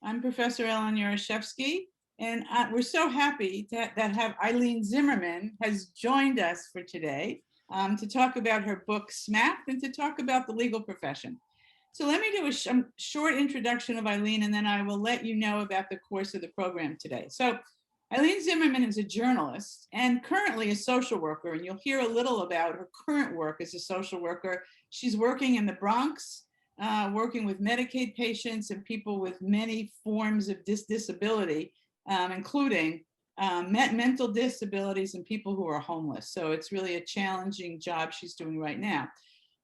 I'm Professor Ellen Yarashevsky, and we're so happy that have Eileen Zimmerman has joined us for today to talk about her book, Smacked, and to talk about the legal profession. So let me do a short introduction of Eileen, and then I will let you know about the course of the program today. So Eileen Zimmerman is a journalist and currently a social worker, and you'll hear a little about her current work as a social worker. She's working in the Bronx, working with Medicaid patients and people with many forms of disability, including mental disabilities and people who are homeless. So it's really a challenging job she's doing right now.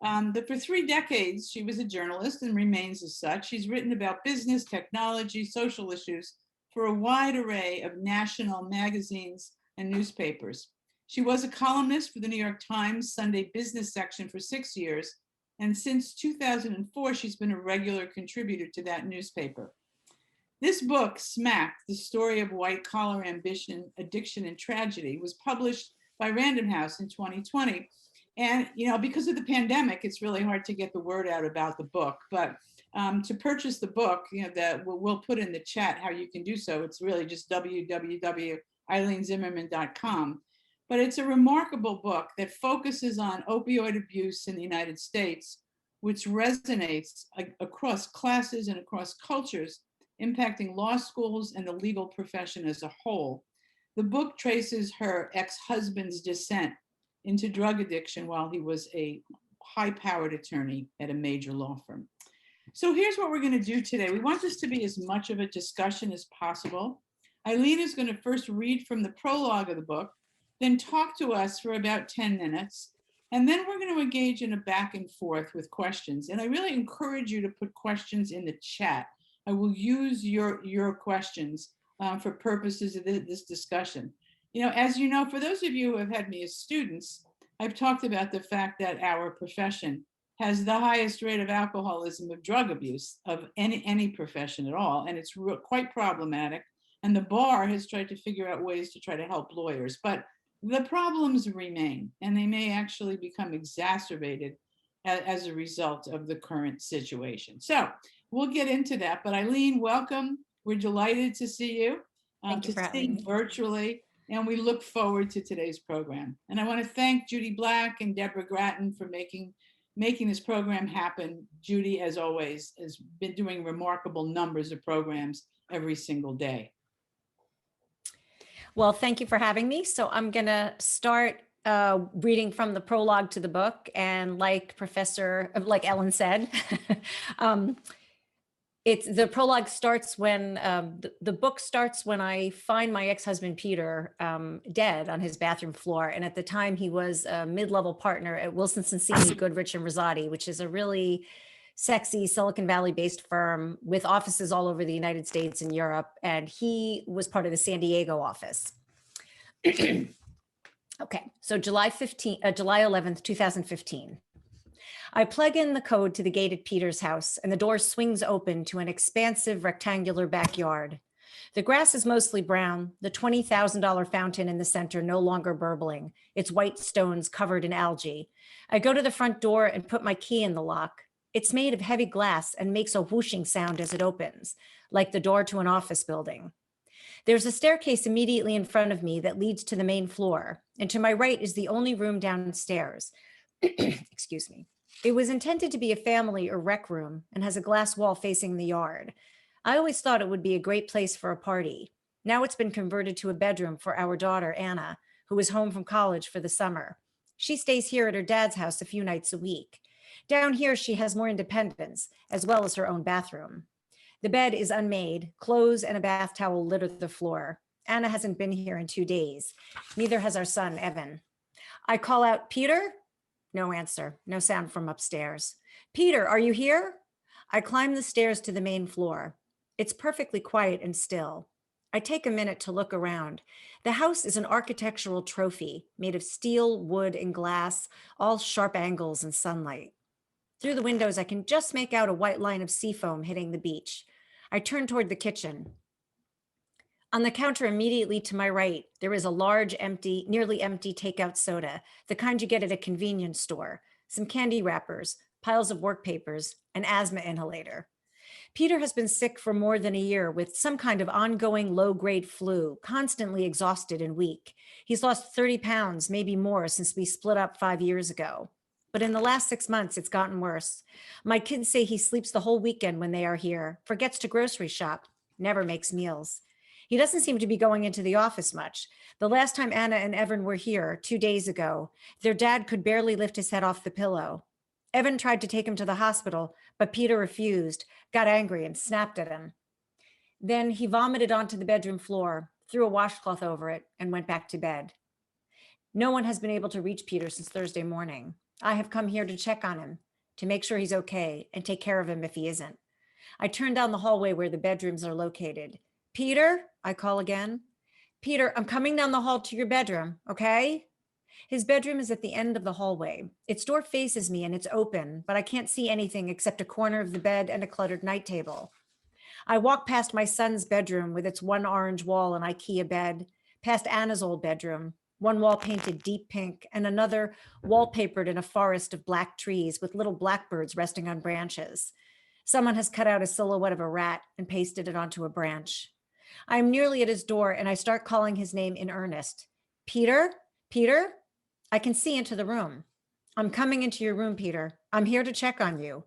For 3 decades, she was a journalist and remains as such. She's written about business, technology, social issues for a wide array of national magazines and newspapers. She was a columnist for the New York Times Sunday business section for 6 years. And since 2004, she's been a regular contributor to that newspaper. This book, Smacked, The Story of White Collar Ambition, Addiction, and Tragedy, was published by Random House in 2020. And, because of the pandemic, it's really hard to get the word out about the book. But to purchase the book, we'll put in the chat how you can do so. It's really just www.eileenZimmerman.com. But it's a remarkable book that focuses on opioid abuse in the United States, which resonates across classes and across cultures, impacting law schools and the legal profession as a whole. The book traces her ex-husband's descent into drug addiction while he was a high-powered attorney at a major law firm. So here's what we're going to do today. We want this to be as much of a discussion as possible. Eileen is going to first read from the prologue of the book, then talk to us for about 10 minutes, and then we're going to engage in a back and forth with questions. And I really encourage you to put questions in the chat. I will use your questions for purposes of this discussion. As you know, for those of you who have had me as students, I've talked about the fact that our profession has the highest rate of alcoholism, of drug abuse, of any profession at all, and it's quite problematic. And the bar has tried to figure out ways to try to help lawyers, but the problems remain, and they may actually become exacerbated as a result of the current situation. So we'll get into that, but Eileen, welcome. We're delighted to see you, virtually, and we look forward to today's program. And I want to thank Judy Black and Deborah Gratton for making this program happen. Judy, as always, has been doing remarkable numbers of programs every single day. Well, thank you for having me. So I'm going to start reading from the prologue to the book. And like Ellen said, the prologue starts when the book starts when I find my ex-husband, Peter, dead on his bathroom floor. And at the time he was a mid-level partner at Wilson Sonsini, Goodrich and Rosati, which is a really sexy Silicon Valley based firm with offices all over the United States and Europe. And he was part of the San Diego office. Okay, so July 11th, 2015. I plug in the code to the gate at Peter's house and the door swings open to an expansive rectangular backyard. The grass is mostly brown, the $20,000 fountain in the center no longer burbling, its white stones covered in algae. I go to the front door and put my key in the lock. It's made of heavy glass and makes a whooshing sound as it opens, like the door to an office building. There's a staircase immediately in front of me that leads to the main floor, and to my right is the only room downstairs. Excuse me. It was intended to be a family or rec room and has a glass wall facing the yard. I always thought it would be a great place for a party. Now it's been converted to a bedroom for our daughter, Anna, who is home from college for the summer. She stays here at her dad's house a few nights a week. Down here, she has more independence, as well as her own bathroom. The bed is unmade. Clothes and a bath towel litter the floor. Anna hasn't been here in 2 days. Neither has our son, Evan. I call out, Peter? No answer, no sound from upstairs. Peter, are you here? I climb the stairs to the main floor. It's perfectly quiet and still. I take a minute to look around. The house is an architectural trophy made of steel, wood, and glass, all sharp angles and sunlight. Through the windows, I can just make out a white line of seafoam hitting the beach. I turn toward the kitchen. On the counter immediately to my right, there is a large, nearly empty takeout soda, the kind you get at a convenience store, some candy wrappers, piles of work papers, an asthma inhalator. Peter has been sick for more than a year with some kind of ongoing low-grade flu, constantly exhausted and weak. He's lost 30 pounds, maybe more, since we split up 5 years ago. But in the last 6 months, it's gotten worse. My kids say he sleeps the whole weekend when they are here, forgets to grocery shop, never makes meals. He doesn't seem to be going into the office much. The last time Anna and Evan were here, 2 days ago, their dad could barely lift his head off the pillow. Evan tried to take him to the hospital, but Peter refused, got angry, and snapped at him. Then he vomited onto the bedroom floor, threw a washcloth over it, and went back to bed. No one has been able to reach Peter since Thursday morning. I have come here to check on him, to make sure he's okay, and take care of him if he isn't. I turn down the hallway where the bedrooms are located. Peter, I call again. Peter, I'm coming down the hall to your bedroom, okay? His bedroom is at the end of the hallway. Its door faces me and it's open, but I can't see anything except a corner of the bed and a cluttered night table. I walk past my son's bedroom with its one orange wall and IKEA bed, past Anna's old bedroom, one wall painted deep pink and another wallpapered in a forest of black trees with little blackbirds resting on branches. Someone has cut out a silhouette of a rat and pasted it onto a branch. I am nearly at his door and I start calling his name in earnest. Peter? Peter? I can see into the room. I'm coming into your room, Peter. I'm here to check on you.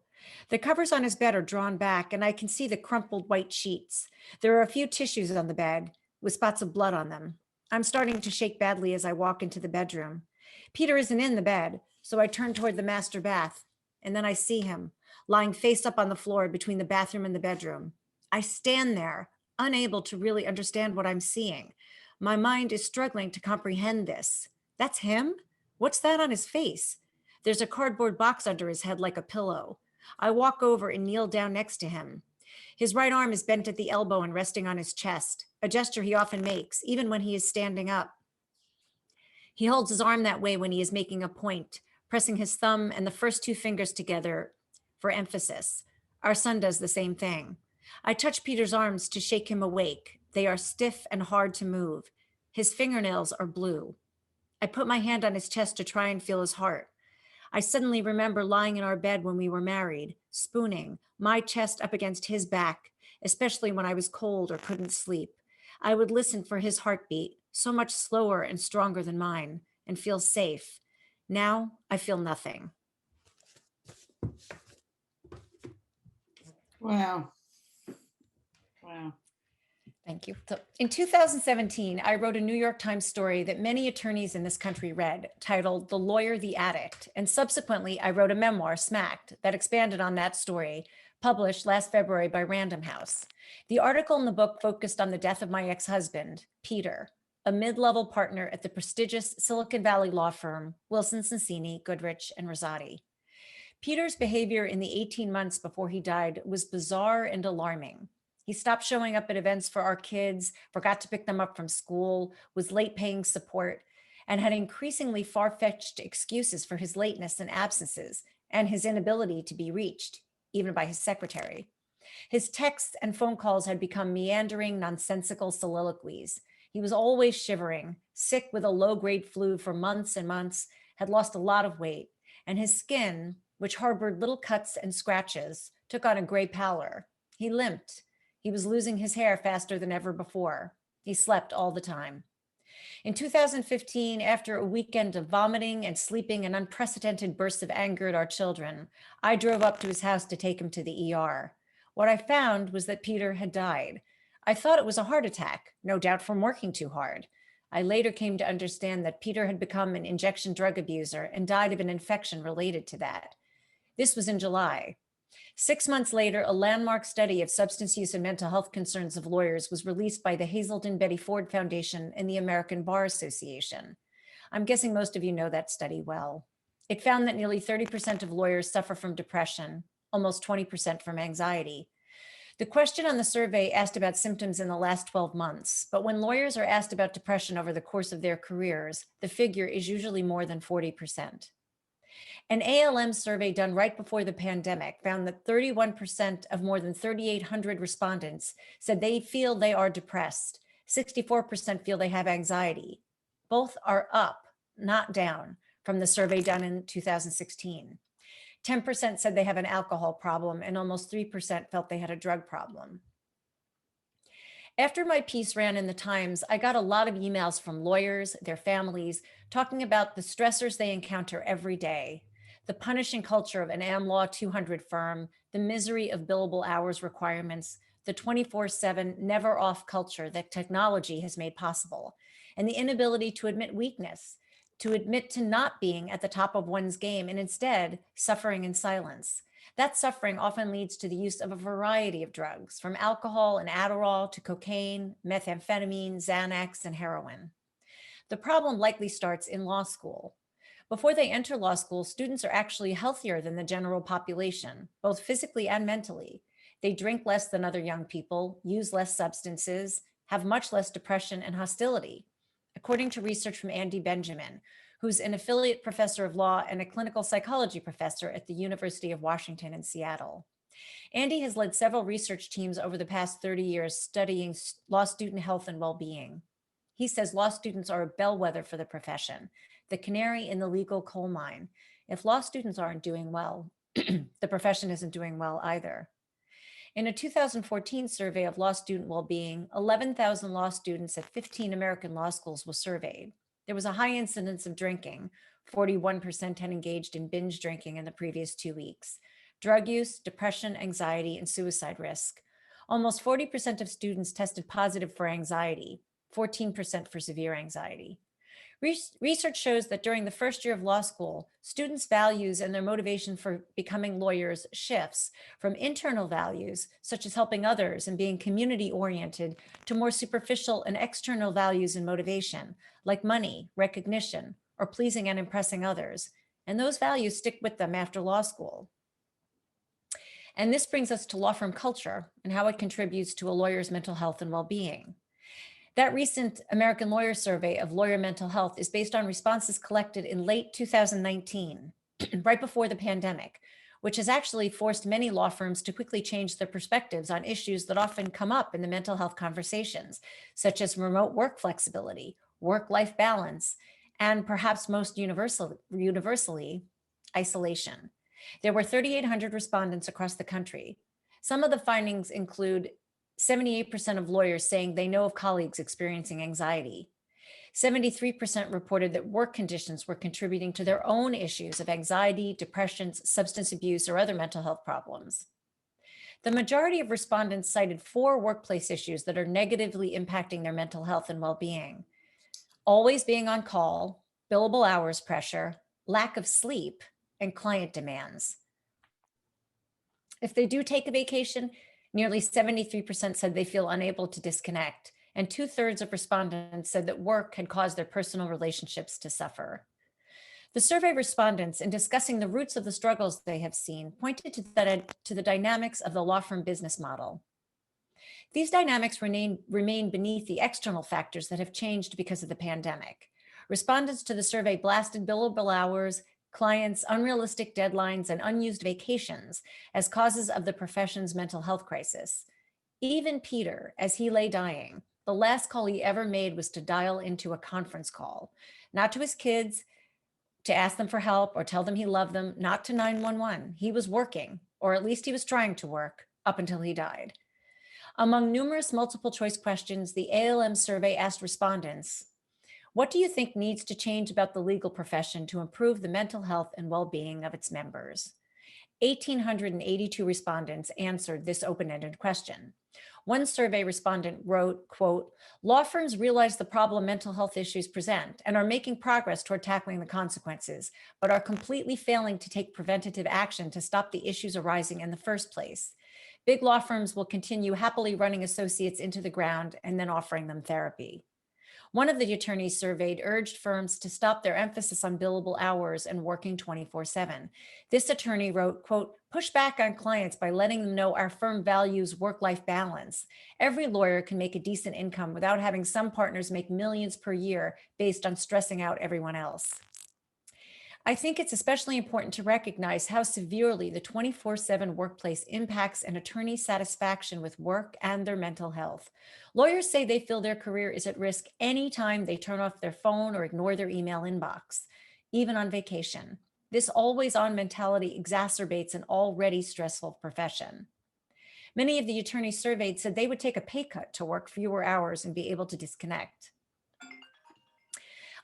The covers on his bed are drawn back and I can see the crumpled white sheets. There are a few tissues on the bed with spots of blood on them. I'm starting to shake badly as I walk into the bedroom. Peter isn't in the bed, so I turn toward the master bath, and then I see him lying face up on the floor between the bathroom and the bedroom. I stand there, unable to really understand what I'm seeing. My mind is struggling to comprehend this. That's him? What's that on his face? There's a cardboard box under his head like a pillow. I walk over and kneel down next to him. His right arm is bent at the elbow and resting on his chest, a gesture he often makes, even when he is standing up. He holds his arm that way when he is making a point, pressing his thumb and the first two fingers together for emphasis. Our son does the same thing. I touch Peter's arms to shake him awake. They are stiff and hard to move. His fingernails are blue. I put my hand on his chest to try and feel his heart. I suddenly remember lying in our bed when we were married, spooning, my chest up against his back, especially when I was cold or couldn't sleep. I would listen for his heartbeat, so much slower and stronger than mine, and feel safe. Now I feel nothing. Wow. Wow. Thank you. So in 2017, I wrote a New York Times story that many attorneys in this country read, titled The Lawyer, the Addict. And subsequently, I wrote a memoir, Smacked, that expanded on that story, published last February by Random House. The article in the book focused on the death of my ex-husband, Peter, a mid-level partner at the prestigious Silicon Valley law firm, Wilson Sonsini, Goodrich, and Rosati. Peter's behavior in the 18 months before he died was bizarre and alarming. He stopped showing up at events for our kids, forgot to pick them up from school, was late paying support, and had increasingly far-fetched excuses for his lateness and absences and his inability to be reached, even by his secretary. His texts and phone calls had become meandering, nonsensical soliloquies. He was always shivering, sick with a low-grade flu for months and months, had lost a lot of weight, and his skin, which harbored little cuts and scratches, took on a gray pallor. He limped. He was losing his hair faster than ever before. He slept all the time. In 2015, after a weekend of vomiting and sleeping and unprecedented bursts of anger at our children, I drove up to his house to take him to the ER. What I found was that Peter had died. I thought it was a heart attack, no doubt from working too hard. I later came to understand that Peter had become an injection drug abuser and died of an infection related to that. This was in July. 6 months later, a landmark study of substance use and mental health concerns of lawyers was released by the Hazelden Betty Ford Foundation and the American Bar Association. I'm guessing most of you know that study well. It found that nearly 30% of lawyers suffer from depression, almost 20% from anxiety. The question on the survey asked about symptoms in the last 12 months, but when lawyers are asked about depression over the course of their careers, the figure is usually more than 40%. An ALM survey done right before the pandemic found that 31% of more than 3,800 respondents said they feel they are depressed. 64% feel they have anxiety. Both are up, not down, from the survey done in 2016. 10% said they have an alcohol problem, and almost 3% felt they had a drug problem. After my piece ran in the Times, I got a lot of emails from lawyers, their families, talking about the stressors they encounter every day, the punishing culture of an Am Law 200 firm, the misery of billable hours requirements, the 24/7 never off culture that technology has made possible, and the inability to admit weakness, to admit to not being at the top of one's game and instead suffering in silence. That suffering often leads to the use of a variety of drugs, from alcohol and Adderall to cocaine, methamphetamine, Xanax, and heroin. The problem likely starts in law school. Before they enter law school, students are actually healthier than the general population, both physically and mentally. They drink less than other young people, use less substances, have much less depression and hostility, according to research from Andy Benjamin, who's an affiliate professor of law and a clinical psychology professor at the University of Washington in Seattle. Andy has led several research teams over the past 30 years studying law student health and well-being. He says law students are a bellwether for the profession, the canary in the legal coal mine. If law students aren't doing well, the profession isn't doing well either. In a 2014 survey of law student well-being, 11,000 law students at 15 American law schools were surveyed. There was a high incidence of drinking. 41% had engaged in binge drinking in the previous 2 weeks. Drug use, depression, anxiety, and suicide risk. Almost 40% of students tested positive for anxiety, 14% for severe anxiety. Research shows that during the first year of law school, students' values and their motivation for becoming lawyers shifts from internal values, such as helping others and being community-oriented, to more superficial and external values and motivation, like money, recognition, or pleasing and impressing others. And those values stick with them after law school. And this brings us to law firm culture and how it contributes to a lawyer's mental health and well-being. That recent American Lawyer Survey of lawyer mental health is based on responses collected in late 2019, right before the pandemic, which has actually forced many law firms to quickly change their perspectives on issues that often come up in the mental health conversations, such as remote work flexibility, work-life balance, and perhaps most universally, isolation. There were 3,800 respondents across the country. Some of the findings include 78% of lawyers saying they know of colleagues experiencing anxiety. 73% reported that work conditions were contributing to their own issues of anxiety, depression, substance abuse, or other mental health problems. The majority of respondents cited 4 workplace issues that are negatively impacting their mental health and well-being: always being on call, billable hours pressure, lack of sleep, and client demands. If they do take a vacation, nearly 73% said they feel unable to disconnect, and 2/3 of respondents said that work had caused their personal relationships to suffer. The survey respondents, in discussing the roots of the struggles they have seen, pointed to the dynamics of the law firm business model. These dynamics remain beneath the external factors that have changed because of the pandemic. Respondents to the survey blasted billable hours, clients' unrealistic deadlines, and unused vacations as causes of the profession's mental health crisis. Even Peter, as he lay dying, the last call he ever made was to dial into a conference call, not to his kids, to ask them for help or tell them he loved them, not to 911. He was working, or at least he was trying to work, up until he died. Among numerous multiple choice questions, the ALM survey asked respondents, what do you think needs to change about the legal profession to improve the mental health and well-being of its members? 1,882 respondents answered this open-ended question. One survey respondent wrote, quote, law firms realize the problem mental health issues present and are making progress toward tackling the consequences, but are completely failing to take preventative action to stop the issues arising in the first place. Big law firms will continue happily running associates into the ground and then offering them therapy. One of the attorneys surveyed urged firms to stop their emphasis on billable hours and working 24/7. This attorney wrote, quote, push back on clients by letting them know our firm values work-life balance. Every lawyer can make a decent income without having some partners make millions per year based on stressing out everyone else. I think it's especially important to recognize how severely the 24/7 workplace impacts an attorney's satisfaction with work and their mental health. Lawyers say they feel their career is at risk anytime they turn off their phone or ignore their email inbox, even on vacation. This always-on mentality exacerbates an already stressful profession. Many of the attorneys surveyed said they would take a pay cut to work fewer hours and be able to disconnect.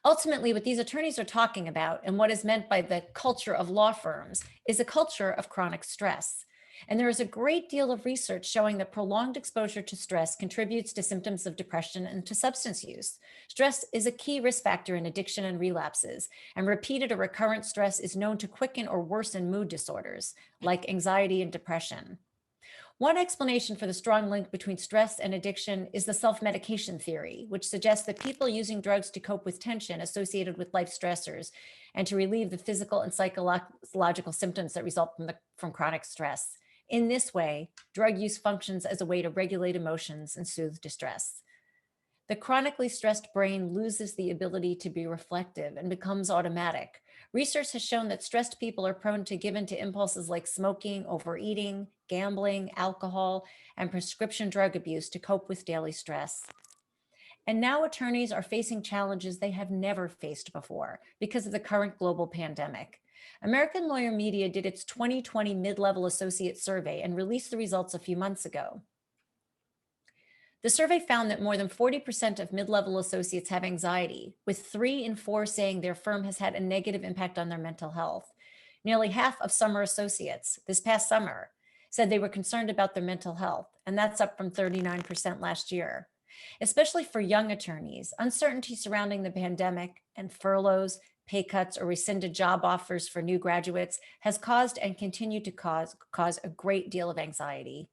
Ultimately, what these attorneys are talking about and what is meant by the culture of law firms is a culture of chronic stress. And there is a great deal of research showing that prolonged exposure to stress contributes to symptoms of depression and to substance use. Stress is a key risk factor in addiction and relapses, and repeated or recurrent stress is known to quicken or worsen mood disorders like anxiety and depression. One explanation for the strong link between stress and addiction is the self-medication theory, which suggests that people using drugs to cope with tension associated with life stressors and to relieve the physical and psychological symptoms that result from chronic stress. In this way, drug use functions as a way to regulate emotions and soothe distress. The chronically stressed brain loses the ability to be reflective and becomes automatic. Research has shown that stressed people are prone to give in to impulses like smoking, overeating, gambling, alcohol, and prescription drug abuse to cope with daily stress. And now attorneys are facing challenges they have never faced before because of the current global pandemic. American Lawyer Media did its 2020 mid-level associate survey and released the results a few months ago. The survey found that more than 40% of mid-level associates have anxiety, with 3 in 4 saying their firm has had a negative impact on their mental health. Nearly half of summer associates this past summer said they were concerned about their mental health, and that's up from 39% last year. Especially for young attorneys, uncertainty surrounding the pandemic and furloughs, pay cuts, or rescinded job offers for new graduates has caused and continue to cause a great deal of anxiety.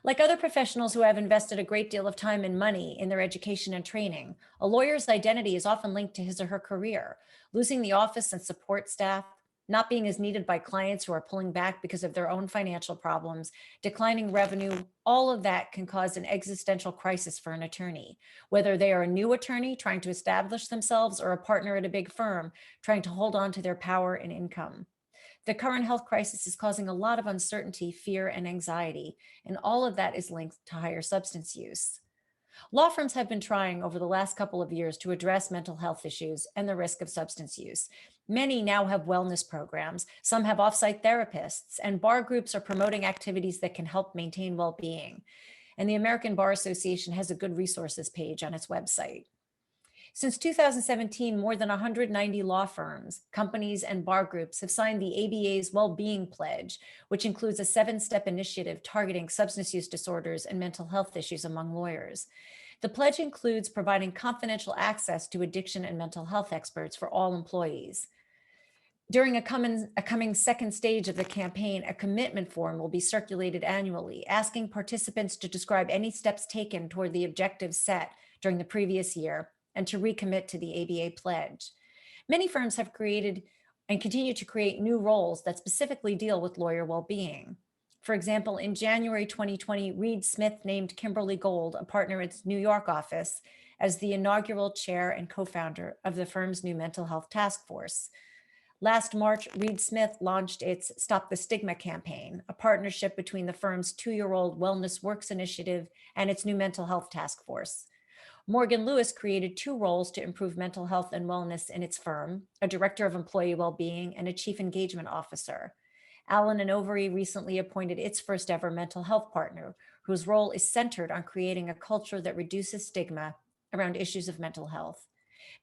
Like other professionals who have invested a great deal of time and money in their education and training, a lawyer's identity is often linked to his or her career. Losing the office and support staff, not being as needed by clients who are pulling back because of their own financial problems, declining revenue, all of that can cause an existential crisis for an attorney. Whether they are a new attorney trying to establish themselves or a partner at a big firm trying to hold on to their power and income. The current health crisis is causing a lot of uncertainty, fear, and anxiety, and all of that is linked to higher substance use. Law firms have been trying over the last couple of years to address mental health issues and the risk of substance use. Many now have wellness programs, some have offsite therapists, and bar groups are promoting activities that can help maintain well-being. And the American Bar Association has a good resources page on its website. Since 2017, more than 190 law firms, companies, and bar groups have signed the ABA's Well-Being Pledge, which includes a 7-step initiative targeting substance use disorders and mental health issues among lawyers. The pledge includes providing confidential access to addiction and mental health experts for all employees. During a coming second stage of the campaign, a commitment form will be circulated annually, asking participants to describe any steps taken toward the objectives set during the previous year and to recommit to the ABA pledge. Many firms have created and continue to create new roles that specifically deal with lawyer well-being. For example, in January 2020, Reed Smith named Kimberly Gold, a partner at its New York office, as the inaugural chair and co-founder of the firm's new mental health task force. Last March, Reed Smith launched its Stop the Stigma campaign, a partnership between the firm's 2-year-old Wellness Works initiative and its new mental health task force. Morgan Lewis created 2 roles to improve mental health and wellness in its firm, a director of employee well-being and a chief engagement officer. Allen & Overy recently appointed its first ever mental health partner, whose role is centered on creating a culture that reduces stigma around issues of mental health.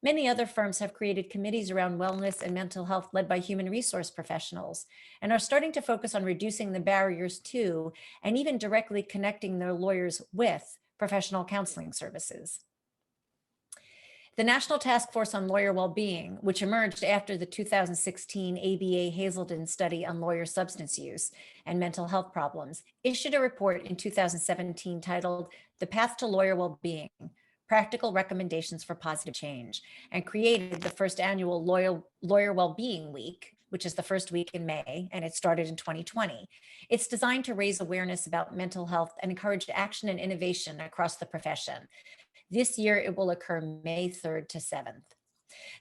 Many other firms have created committees around wellness and mental health led by human resource professionals and are starting to focus on reducing the barriers to and even directly connecting their lawyers with professional counseling services. The National Task Force on Lawyer Wellbeing, which emerged after the 2016 ABA Hazelden study on lawyer substance use and mental health problems, issued a report in 2017 titled The Path to Lawyer Wellbeing: Practical Recommendations for Positive Change, and created the first annual Lawyer Wellbeing Week, which is the first week in May, and it started in 2020. It's designed to raise awareness about mental health and encourage action and innovation across the profession. This year, it will occur May 3rd to 7th.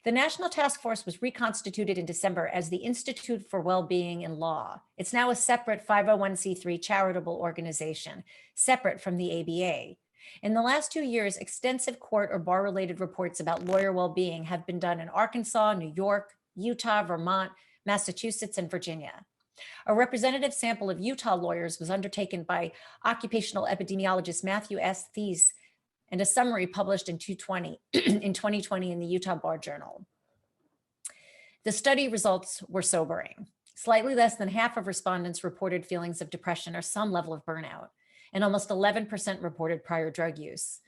The National Task Force was reconstituted in December as the Institute for Wellbeing in Law. It's now a separate 501c3 charitable organization, separate from the ABA. In the last 2 years, extensive court or bar-related reports about lawyer well-being have been done in Arkansas, New York, Utah, Vermont, Massachusetts, and Virginia. A representative sample of Utah lawyers was undertaken by occupational epidemiologist Matthew S. Thies, and a summary published in 2020 in the Utah Bar Journal. The study results were sobering. Slightly less than half of respondents reported feelings of depression or some level of burnout, and almost 11% reported prior drug use.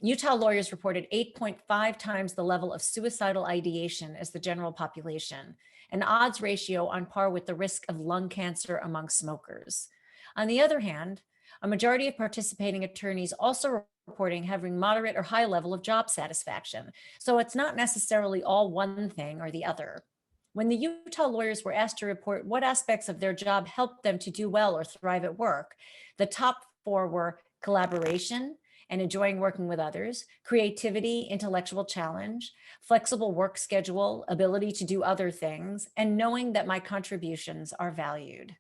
Utah lawyers reported 8.5 times the level of suicidal ideation as the general population, an odds ratio on par with the risk of lung cancer among smokers. On the other hand, a majority of participating attorneys also reporting having moderate or high level of job satisfaction. So it's not necessarily all one thing or the other. When the Utah lawyers were asked to report what aspects of their job helped them to do well or thrive at work, the top 4 were collaboration and enjoying working with others, creativity, intellectual challenge, flexible work schedule, ability to do other things, and knowing that my contributions are valued.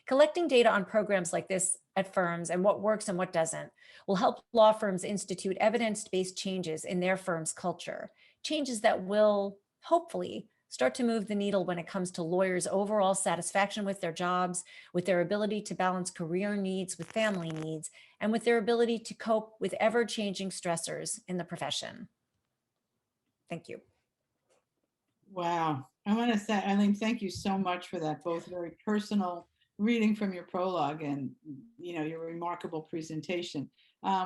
Collecting data on programs like this at firms and what works and what doesn't will help law firms institute evidence-based changes in their firm's culture, changes that will hopefully start to move the needle when it comes to lawyers' overall satisfaction with their jobs, with their ability to balance career needs with family needs, and with their ability to cope with ever-changing stressors in the profession. Thank you. Wow. I want to say, Eileen, thank you so much for that, both very personal reading from your prologue and your remarkable presentation.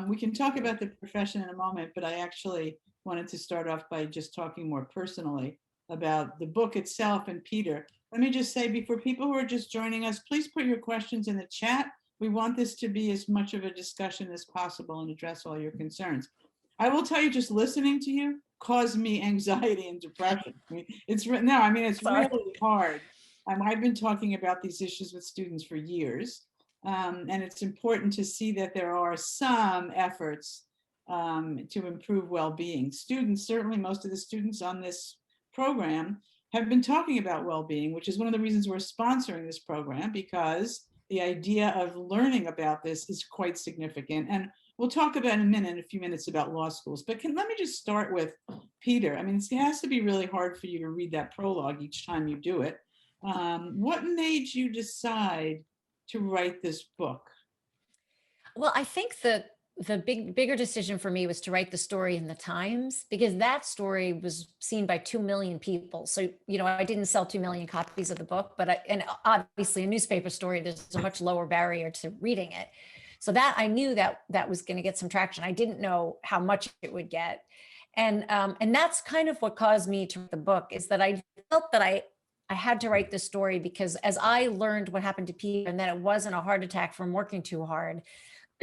We can talk about the profession in a moment, but I actually wanted to start off by just talking more personally about the book itself and Peter. Let me just say, before people who are just joining us, please put your questions in the chat. We want this to be as much of a discussion as possible and address all your concerns. I will tell you, just listening to you caused me anxiety and depression. It's really hard. I've been talking about these issues with students for years, and it's important to see that there are some efforts to improve well-being. Students, certainly most of the students on this program have been talking about well-being, which is one of the reasons we're sponsoring this program, because the idea of learning about this is quite significant. And we'll talk about in a few minutes about law schools, but let me just start with Peter. I mean, it has to be really hard for you to read that prologue each time you do it. What made you decide to write this book? Well, I think the bigger decision for me was to write the story in the Times, because that story was seen by 2 million people. So, I didn't sell 2 million copies of the book, but and obviously a newspaper story, there's a much lower barrier to reading it. So that I knew that was going to get some traction. I didn't know how much it would get. And that's kind of what caused me to write the book, is that I felt that I had to write this story, because as I learned what happened to Peter, and that it wasn't a heart attack from working too hard,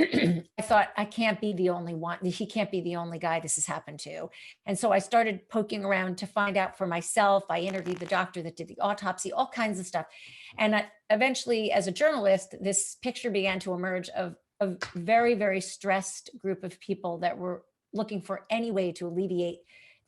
I thought, I can't be the only one. He can't be the only guy this has happened to. And so I started poking around to find out for myself. I interviewed the doctor that did the autopsy, all kinds of stuff. And eventually, as a journalist, this picture began to emerge of a very, very stressed group of people that were looking for any way to alleviate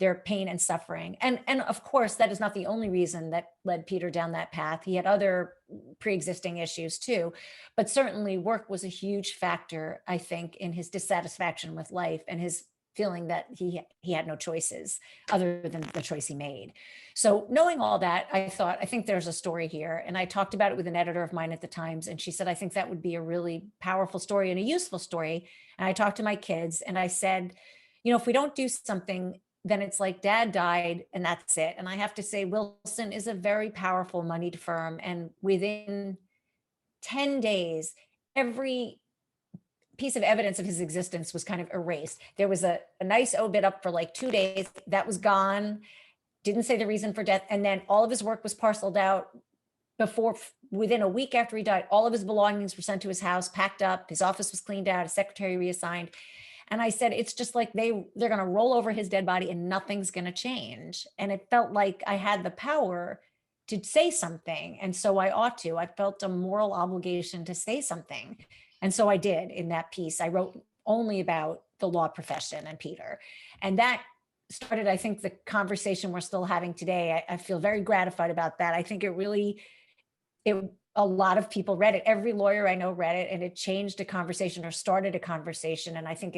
their pain and suffering. And of course, that is not the only reason that led Peter down that path. He had other pre-existing issues too, but certainly work was a huge factor, I think, in his dissatisfaction with life and his feeling that he had no choices other than the choice he made. So knowing all that, I thought, I think there's a story here. And I talked about it with an editor of mine at the Times, and she said, I think that would be a really powerful story and a useful story. And I talked to my kids and I said, if we don't do something, then it's like Dad died and that's it. And I have to say, Wilson is a very powerful moneyed firm. And within 10 days, every piece of evidence of his existence was kind of erased. There was a nice obit up for like 2 days. That was gone. Didn't say the reason for death. And then all of his work was parceled out. Within a week after he died, all of his belongings were sent to his house, packed up. His office was cleaned out, his secretary reassigned. And I said, it's just like they're going to roll over his dead body and nothing's going to change. And it felt like I had the power to say something. And so I ought to. I felt a moral obligation to say something. And so I did in that piece. I wrote only about the law profession and Peter. And that started, I think, the conversation we're still having today. I feel very gratified about that. I think a lot of people read it. Every lawyer I know read it, and it changed a conversation or started a conversation. And I think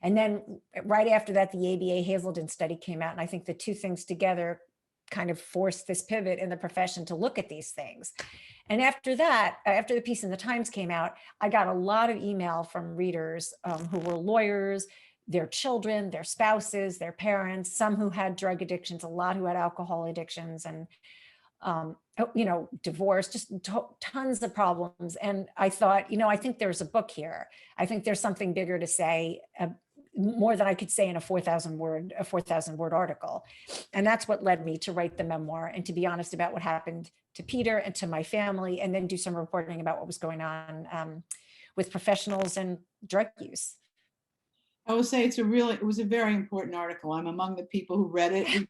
and then right after that, the ABA Hazelden study came out. And I think the two things together kind of forced this pivot in the profession to look at these things. And after that, after the piece in the Times came out, I got a lot of email from readers who were lawyers, their children, their spouses, their parents, some who had drug addictions, a lot who had alcohol addictions, and divorce, just tons of problems. And I thought, I think there's a book here. I think there's something bigger to say, more than I could say in a 4,000 word article. And that's what led me to write the memoir and to be honest about what happened to Peter and to my family, and then do some reporting about what was going on with professionals and drug use. I will say it was a very important article. I'm among the people who read it.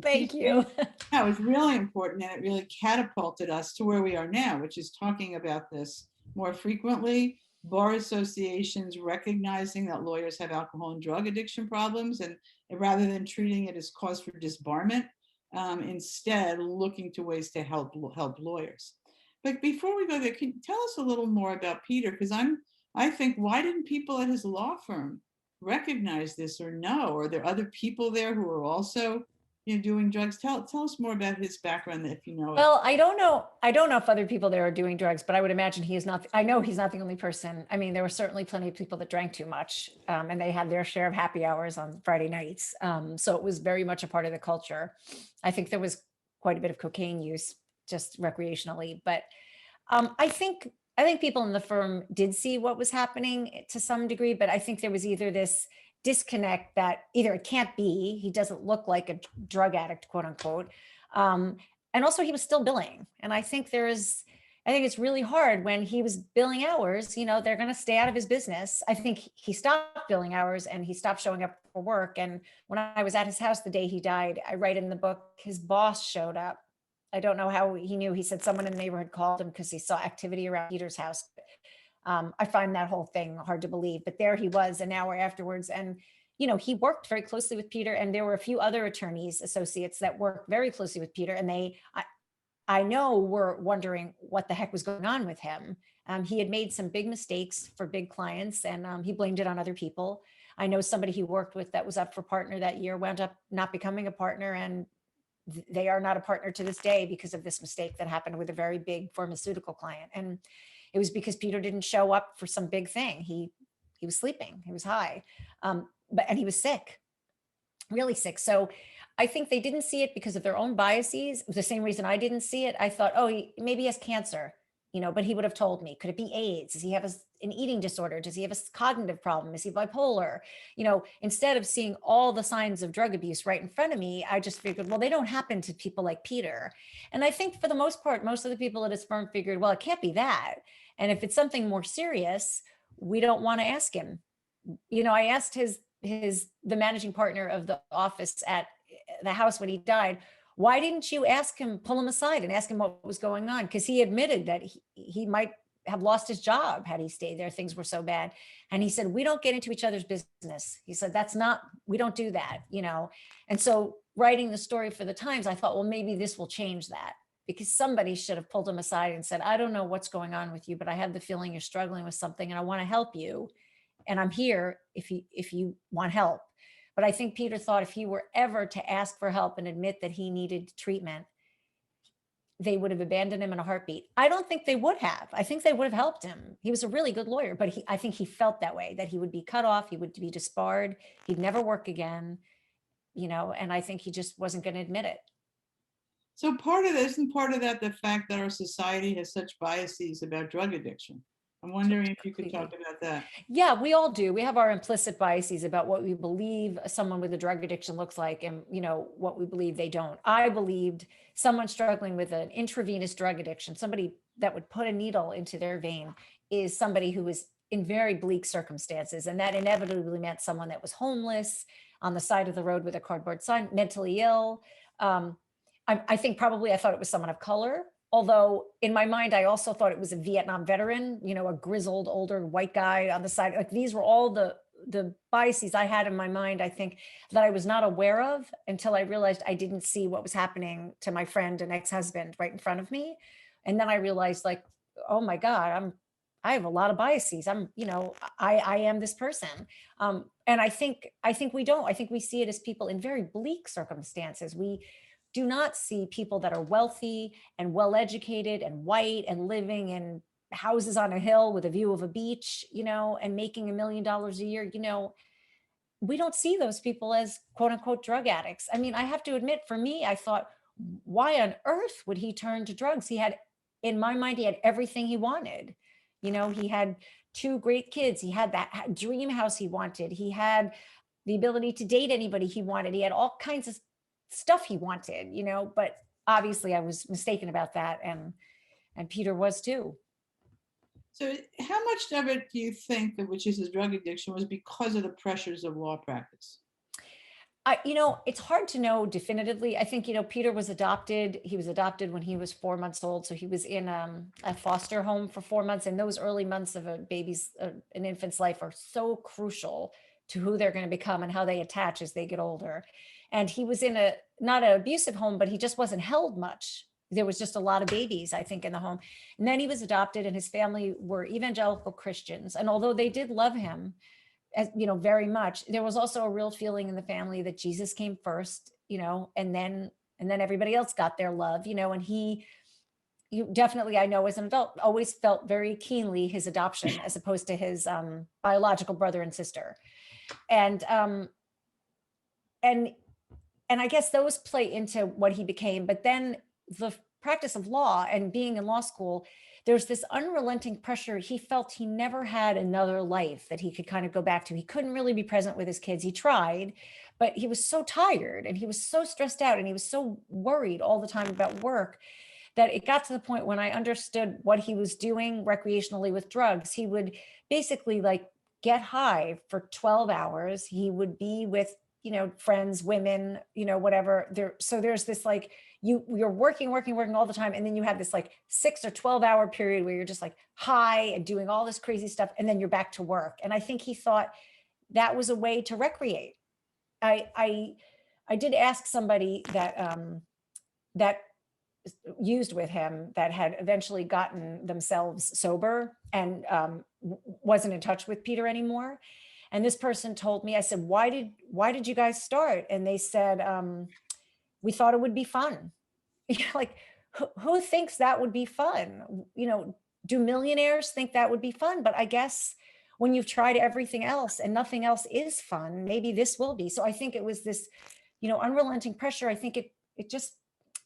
Thank you. No, it's really important, and it really catapulted us to where we are now, which is talking about this more frequently. Bar associations recognizing that lawyers have alcohol and drug addiction problems, and rather than treating it as cause for disbarment, instead looking to ways to help lawyers. But before we go there, can you tell us a little more about Peter? Because I think, why didn't people at his law firm recognize this or know? Are there other people there who are also doing drugs? Tell us more about his background, if you know it. Well, I don't know if other people there are doing drugs, but I would imagine he is not. I know he's not the only person. I mean, there were certainly plenty of people that drank too much, and they had their share of happy hours on Friday nights. So it was very much a part of the culture. I think there was quite a bit of cocaine use, just recreationally. But I think people in the firm did see what was happening to some degree, but I think there was either this disconnect that either it can't be, he doesn't look like a drug addict, quote unquote. And also he was still billing. And I think it's really hard when he was billing hours, they're going to stay out of his business. I think he stopped billing hours and he stopped showing up for work. And when I was at his house the day he died, I write in the book, his boss showed up. I don't know how he knew. He said someone in the neighborhood called him because he saw activity around Peter's house. I find that whole thing hard to believe, but there he was an hour afterwards. And, he worked very closely with Peter, and there were a few other attorneys, associates that worked very closely with Peter. And I know were wondering what the heck was going on with him. He had made some big mistakes for big clients, and he blamed it on other people. I know somebody he worked with that was up for partner that year wound up not becoming a partner, and they are not a partner to this day because of this mistake that happened with a very big pharmaceutical client. And it was because Peter didn't show up for some big thing. He was sleeping, he was high, and he was sick, really sick. So I think they didn't see it because of their own biases. It was the same reason I didn't see it. I thought, maybe he has cancer, but he would have told me. Could it be AIDS? Does he have an eating disorder? Does he have a cognitive problem? Is he bipolar? Instead of seeing all the signs of drug abuse right in front of me, I just figured, well, they don't happen to people like Peter. And I think for the most part, most of the people at his firm figured, well, it can't be that. And if it's something more serious, we don't want to ask him. I asked the managing partner of the office at the house when he died, why didn't you pull him aside and ask him what was going on? Because he admitted that he might have lost his job had he stayed there. Things were so bad. And he said, we don't get into each other's business. He said, we don't do that, And so writing the story for the Times, I thought, well, maybe this will change that, because somebody should have pulled him aside and said, I don't know what's going on with you, but I have the feeling you're struggling with something and I want to help you. And I'm here if you want help. But I think Peter thought if he were ever to ask for help and admit that he needed treatment, they would have abandoned him in a heartbeat. I don't think they would have. I think they would have helped him. He was a really good lawyer, but I think he felt that way, that he would be cut off, he would be disbarred, he'd never work again, and I think he just wasn't going to admit it. So isn't part of that the fact that our society has such biases about drug addiction? I'm wondering if you could talk about that. Yeah, we all do. We have our implicit biases about what we believe someone with a drug addiction looks like, and what we believe they don't. I believed someone struggling with an intravenous drug addiction, somebody that would put a needle into their vein, is somebody who was in very bleak circumstances. And that inevitably meant someone that was homeless, on the side of the road with a cardboard sign, mentally ill. I think probably I thought it was someone of color. Although in my mind, I also thought it was a Vietnam veteran, a grizzled older white guy on the side. Like, these were all the biases I had in my mind, I think, that I was not aware of until I realized I didn't see what was happening to my friend and ex-husband right in front of me. And then I realized, like, oh my God, I have a lot of biases. I am this person. And I think we don't. I think we see it as people in very bleak circumstances. do not see people that are wealthy and well-educated and white and living in houses on a hill with a view of a beach, and making $1 million a year, we don't see those people as quote unquote drug addicts. I mean, I have to admit, for me, I thought, why on earth would he turn to drugs? In my mind, he had everything he wanted. He had 2 great kids. He had that dream house he wanted. He had the ability to date anybody he wanted. He had all kinds of stuff he wanted, but obviously I was mistaken about that. And Peter was too. So how much of it do you think that, which is his drug addiction, was because of the pressures of law practice? It's hard to know definitively. I think, Peter was adopted. He was adopted when he was 4 months old. So he was in a foster home for 4 months. And those early months of an infant's life are so crucial to who they're going to become and how they attach as they get older. And he was in not an abusive home, but he just wasn't held much. There was just a lot of babies, I think, in the home. And then he was adopted, and his family were evangelical Christians. And although they did love him, as very much, there was also a real feeling in the family that Jesus came first, and then everybody else got their love, and he definitely, I know as an adult, always felt very keenly his adoption as opposed to his biological brother and sister. And I guess those play into what he became. But then the practice of law and being in law school, there's this unrelenting pressure. He felt he never had another life that he could kind of go back to. He couldn't really be present with his kids. He tried, but he was so tired and he was so stressed out and he was so worried all the time about work that it got to the point when I understood what he was doing recreationally with drugs. He would basically get high for 12 hours. He would be with, friends, women, whatever. So there's this you're working all the time. And then you have this 6 or 12 hour period where you're just high and doing all this crazy stuff. And then you're back to work. And I think he thought that was a way to recreate. I did ask somebody that used with him that had eventually gotten themselves sober and wasn't in touch with Peter anymore. And this person told me, I said, why did you guys start? And they said, we thought it would be fun. Who thinks that would be fun? Do millionaires think that would be fun? But I guess when you've tried everything else and nothing else is fun, maybe this will be. So I think it was this, unrelenting pressure. I think it's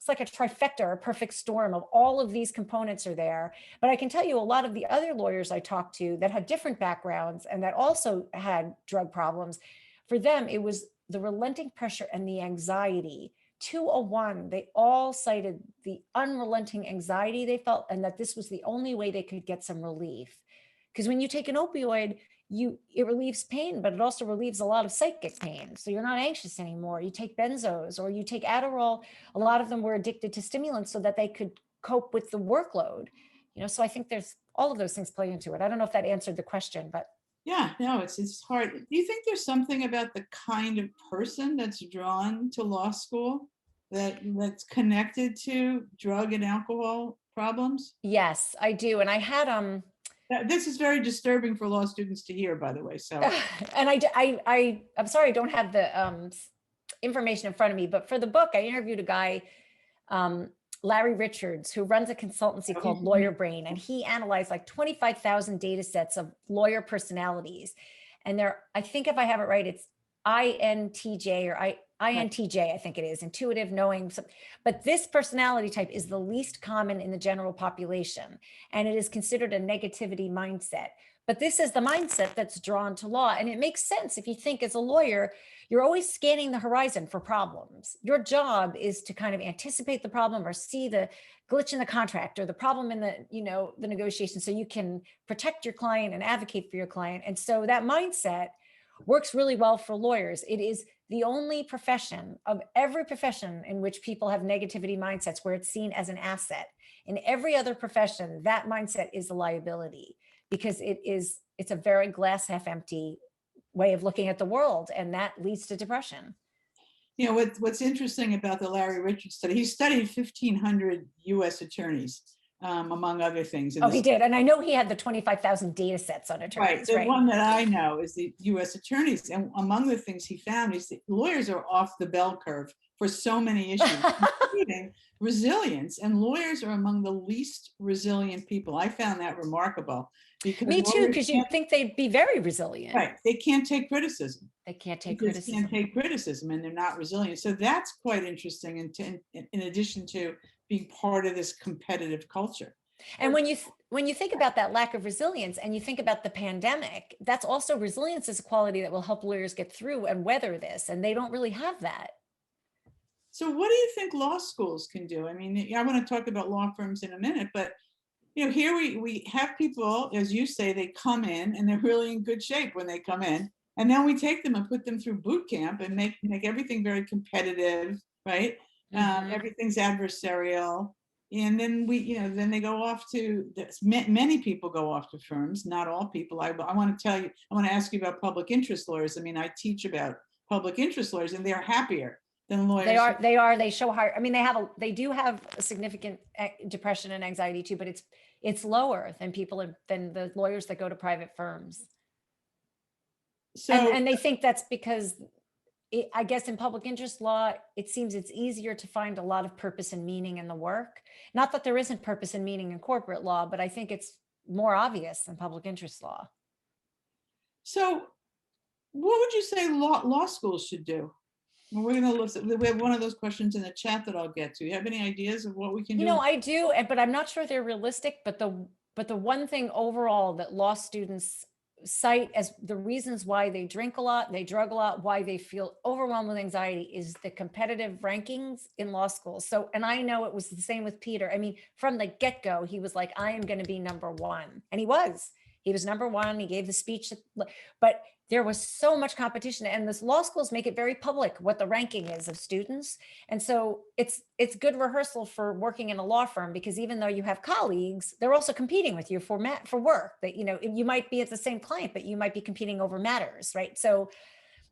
like a trifecta, a perfect storm of all of these components are there. But I can tell you a lot of the other lawyers I talked to that had different backgrounds and that also had drug problems, for them, it was the relenting pressure and the anxiety. 201, they all cited the unrelenting anxiety they felt and that this was the only way they could get some relief. Because when you take an opioid, it relieves pain, but it also relieves a lot of psychic pain. So you're not anxious anymore. You take benzos or you take Adderall. A lot of them were addicted to stimulants so that they could cope with the workload. So I think there's all of those things play into it. I don't know if that answered the question, but. Yeah, no, it's hard. Do you think there's something about the kind of person that's drawn to law school that's connected to drug and alcohol problems? Yes, I do. And I had this is very disturbing for law students to hear, by the way. So, and I'm sorry, I don't have the information in front of me, but for the book, I interviewed a guy, Larry Richards, who runs a consultancy called Lawyer Brain, and he analyzed 25,000 data sets of lawyer personalities. And I think if I have it right, it's INTJ or INTJ, I think it is, intuitive, knowing. But this personality type is the least common in the general population, and it is considered a negativity mindset. But this is the mindset that's drawn to law. And it makes sense if you think as a lawyer, you're always scanning the horizon for problems. Your job is to kind of anticipate the problem or see the glitch in the contract or the problem in the negotiation so you can protect your client and advocate for your client. And so that mindset works really well for lawyers. It is the only profession of every profession in which people have negativity mindsets where it's seen as an asset. In every other profession, that mindset is a liability because it's a very glass half empty way of looking at the world, and that leads to depression. What's interesting about the Larry Richards study, he studied 1,500 US attorneys, among other things. Oh, he did. And I know he had the 25,000 data sets on Right, attorneys, the right? one that I know is the US attorneys. And among the things he found is that lawyers are off the bell curve for so many issues, including resilience. And lawyers are among the least resilient people. I found that remarkable because Me too, lawyers because you'd think they'd be very resilient. right, they can't take criticism. They can't They take just criticism. can't take criticism, and they're not resilient. So that's quite interesting. And in addition to being part of this competitive culture. And when you think about that lack of resilience and you think about the pandemic, that's also resilience is a quality that will help lawyers get through and weather this. And they don't really have that. So what do you think law schools can do? I mean, I want to talk about law firms in a minute, but here we have people, as you say, they come in and they're really in good shape when they come in. And then we take them and put them through boot camp and make everything very competitive, right? Everything's adversarial. And then then they go off to, many people go off to firms, not all people. I want to ask you about public interest lawyers. I mean, I teach about public interest lawyers and they're happier than lawyers. They show higher. I mean, they do have a significant depression and anxiety too, but it's lower than than the lawyers that go to private firms. So, and they think that's because I guess in public interest law, it seems it's easier to find a lot of purpose and meaning in the work. Not that there isn't purpose and meaning in corporate law, but I think it's more obvious than public interest law. So what would you say law schools should do? Well, we're going to look. We have one of those questions in the chat that I'll get to. You have any ideas of what we can do? I do, but I'm not sure they're realistic. But the one thing overall that law students cite as the reasons why they drink a lot, they drug a lot, why they feel overwhelmed with anxiety is the competitive rankings in law school. So, and I know it was the same with Peter. I mean, from the get-go, he was like, I am going to be number one. And he was number one. He gave the speech, but there was so much competition, and this law schools make it very public what the ranking is of students. And so it's good rehearsal for working in a law firm, because even though you have colleagues, they're also competing with you for work that, you might be at the same client, but you might be competing over matters, right? So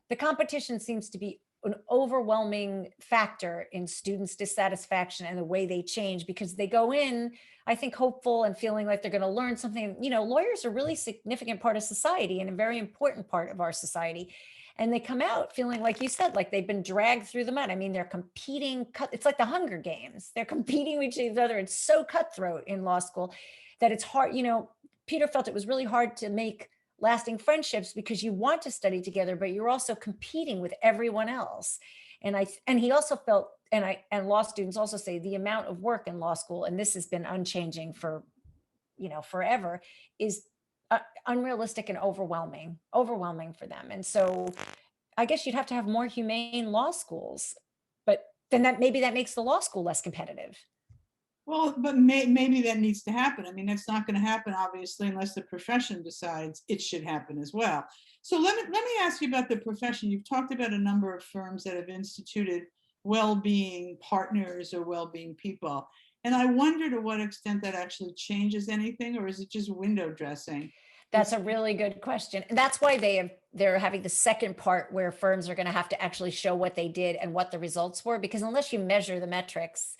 the competition seems to be an overwhelming factor in students' dissatisfaction and the way they change, because they go in, I think, hopeful and feeling like they're going to learn something. Lawyers are a really significant part of society and a very important part of our society. And they come out feeling, like you said, like they've been dragged through the mud. I mean, they're competing. It's like the Hunger Games. They're competing with each other. It's so cutthroat in law school that it's hard. Peter felt it was really hard to make lasting friendships because you want to study together, but you're also competing with everyone else. And he also felt, and law students also say, the amount of work in law school, and this has been unchanging for, forever, is unrealistic and overwhelming for them. And so I guess you'd have to have more humane law schools, but then maybe that makes the law school less competitive. Well, but maybe that needs to happen. I mean, that's not going to happen, obviously, unless the profession decides it should happen as well. So let me ask you about the profession. You've talked about a number of firms that have instituted well-being partners or well-being people. And I wonder to what extent that actually changes anything, or is it just window dressing? That's a really good question. And that's why they're having the second part where firms are going to have to actually show what they did and what the results were, because unless you measure the metrics,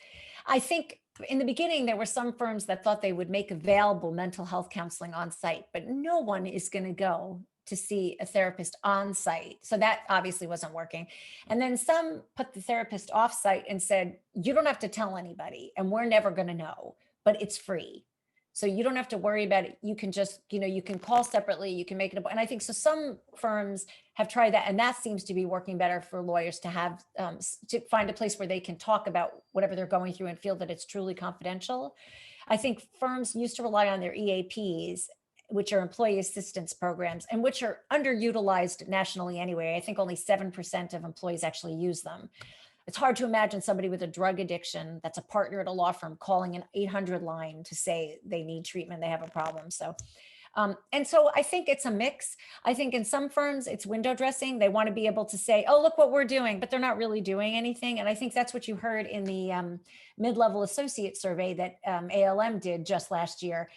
I think in the beginning, there were some firms that thought they would make available mental health counseling on site, but no one is going to go to see a therapist on site. So that obviously wasn't working. And then some put the therapist off site and said, you don't have to tell anybody and we're never going to know, but it's free. So you don't have to worry about it. You can just, you can call separately, you can make it. And I think so some firms have tried that, and that seems to be working better for lawyers to have, to find a place where they can talk about whatever they're going through and feel that it's truly confidential. I think firms used to rely on their EAPs, which are employee assistance programs, and which are underutilized nationally anyway. I think only 7% of employees actually use them. It's hard to imagine somebody with a drug addiction that's a partner at a law firm calling an 800 line to say they need treatment, they have a problem. So, and so I think it's a mix. I think in some firms it's window dressing. They want to be able to say, oh, look what we're doing, but they're not really doing anything. And I think that's what you heard in the mid-level associate survey that ALM did just last year.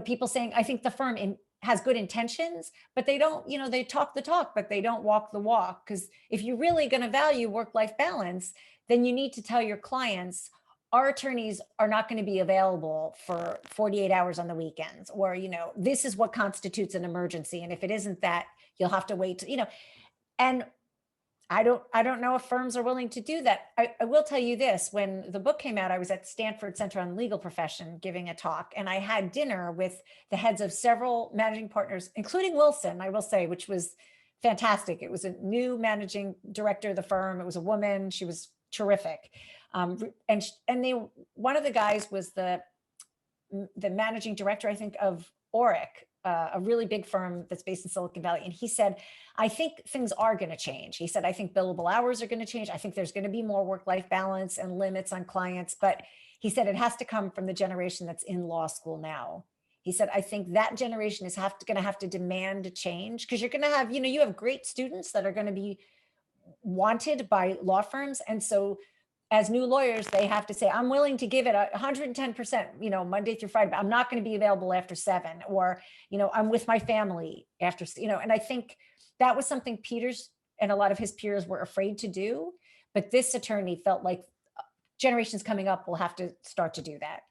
People saying, I think the firm has good intentions, but they don't, they talk the talk, but they don't walk the walk. Because if you're really going to value work-life balance, then you need to tell your clients, our attorneys are not going to be available for 48 hours on the weekends, or, this is what constitutes an emergency. And if it isn't that, you'll have to wait, and I don't know if firms are willing to do that. I will tell you this, when the book came out, I was at Stanford Center on the Legal Profession giving a talk, and I had dinner with the heads of several managing partners, including Wilson, I will say, which was fantastic. It was a new managing director of the firm. It was a woman. She was terrific. And one of the guys was the managing director, I think, of Oric, a really big firm that's based in Silicon Valley. And he said, I think things are going to change. He said, I think billable hours are going to change. I think there's going to be more work-life balance and limits on clients. But he said, it has to come from the generation that's in law school now. He said, I think that generation is going to have to demand a change, because you're going to have, you have great students that are going to be wanted by law firms. And so as new lawyers, they have to say, I'm willing to give it 110%, Monday through Friday, but I'm not going to be available after 7, or, I'm with my family after, and I think that was something Peters and a lot of his peers were afraid to do. But this attorney felt like generations coming up will have to start to do that.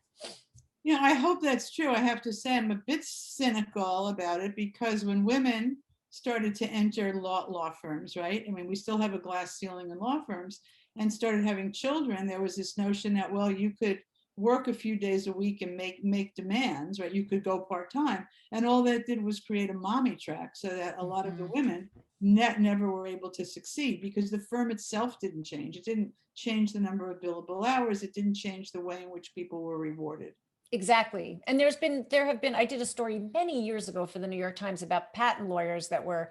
Yeah, I hope that's true. I have to say I'm a bit cynical about it, because when women started to enter law firms, right? I mean, we still have a glass ceiling in law firms, and started having children, there was this notion that, well, you could work a few days a week and make demands, right? You could go part-time. And all that did was create a mommy track, so that a lot of the women never were able to succeed, because the firm itself didn't change. It didn't change the number of billable hours. It didn't change the way in which people were rewarded. Exactly. And there have been, I did a story many years ago for the New York Times about patent lawyers that were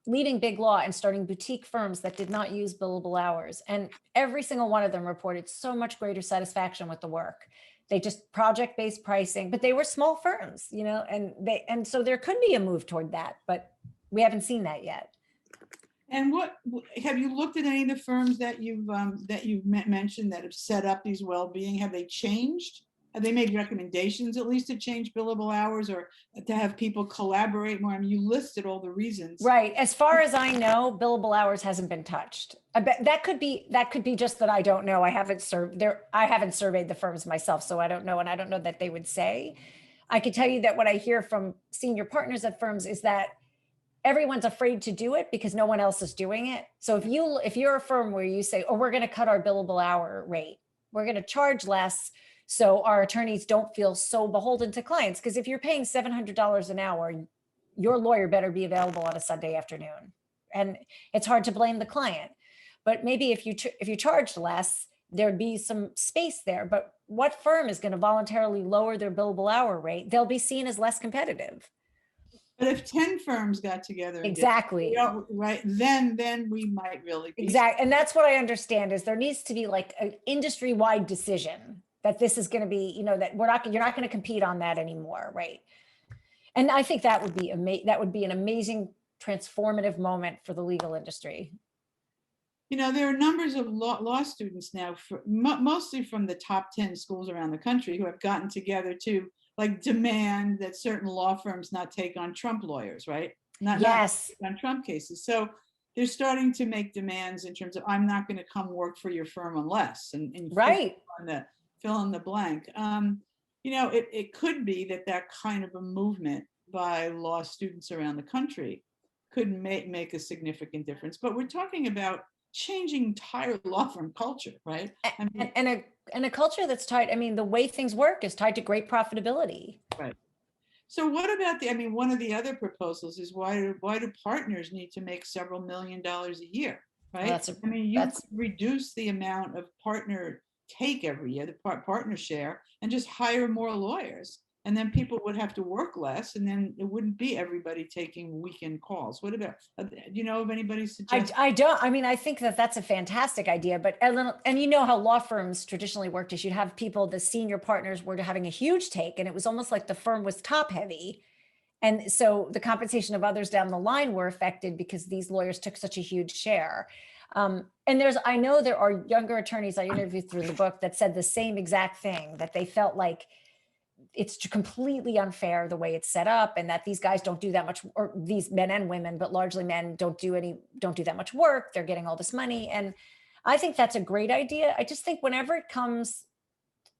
leaving big law and starting boutique firms that did not use billable hours. And every single one of them reported so much greater satisfaction with the work. They just project-based pricing, but they were small firms, and so there could be a move toward that, but we haven't seen that yet. And what have you looked at any of the firms that you've mentioned that have set up these well-being? Have they changed? Have they made recommendations at least to change billable hours, or to have people collaborate more? I mean, you listed all the reasons. Right. As far as I know, billable hours hasn't been touched. I bet that could be just that I don't know. I haven't surveyed the firms myself, so I don't know. And I don't know that they would say. I can tell you that what I hear from senior partners at firms is that everyone's afraid to do it because no one else is doing it. So if you're a firm where you say, oh, we're going to cut our billable hour rate, we're going to charge less, so our attorneys don't feel so beholden to clients. Because if you're paying $700 an hour, your lawyer better be available on a Sunday afternoon. And it's hard to blame the client. But maybe if you charged less, there'd be some space there. But what firm is going to voluntarily lower their billable hour rate? They'll be seen as less competitive. But if 10 firms got together, exactly, right, then we might really be. Exactly. And that's what I understand is there needs to be like an industry-wide decision that this is going to be, that you're not going to compete on that anymore, right? And I think that would be an amazing transformative moment for the legal industry. There are numbers of law students now, mostly from the top 10 schools around the country, who have gotten together to demand that certain law firms not take on Trump lawyers, right? Not on Trump cases. So they're starting to make demands in terms of, I'm not going to come work for your firm unless, and right. Fill in the blank. It could be that kind of a movement by law students around the country could make a significant difference. But we're talking about changing entire law firm culture, right? And a culture that's tied, the way things work is tied to great profitability. Right. So what about one of the other proposals is why do partners need to make several $1 million a year, right? You could reduce the amount of partner take every year, the partner share, and just hire more lawyers. And then people would have to work less, and then it wouldn't be everybody taking weekend calls. What about, do you know of anybody suggesting? I don't. I think that's a fantastic idea. But and how law firms traditionally worked is you'd have people, the senior partners were having a huge take, and it was almost like the firm was top heavy. And so the compensation of others down the line were affected because these lawyers took such a huge share. And I know there are younger attorneys I interviewed through the book that said the same exact thing, that they felt like it's completely unfair the way it's set up, and that these guys don't do that much, or these men and women, but largely men don't do that much work. They're getting all this money. And I think that's a great idea. I just think whenever it comes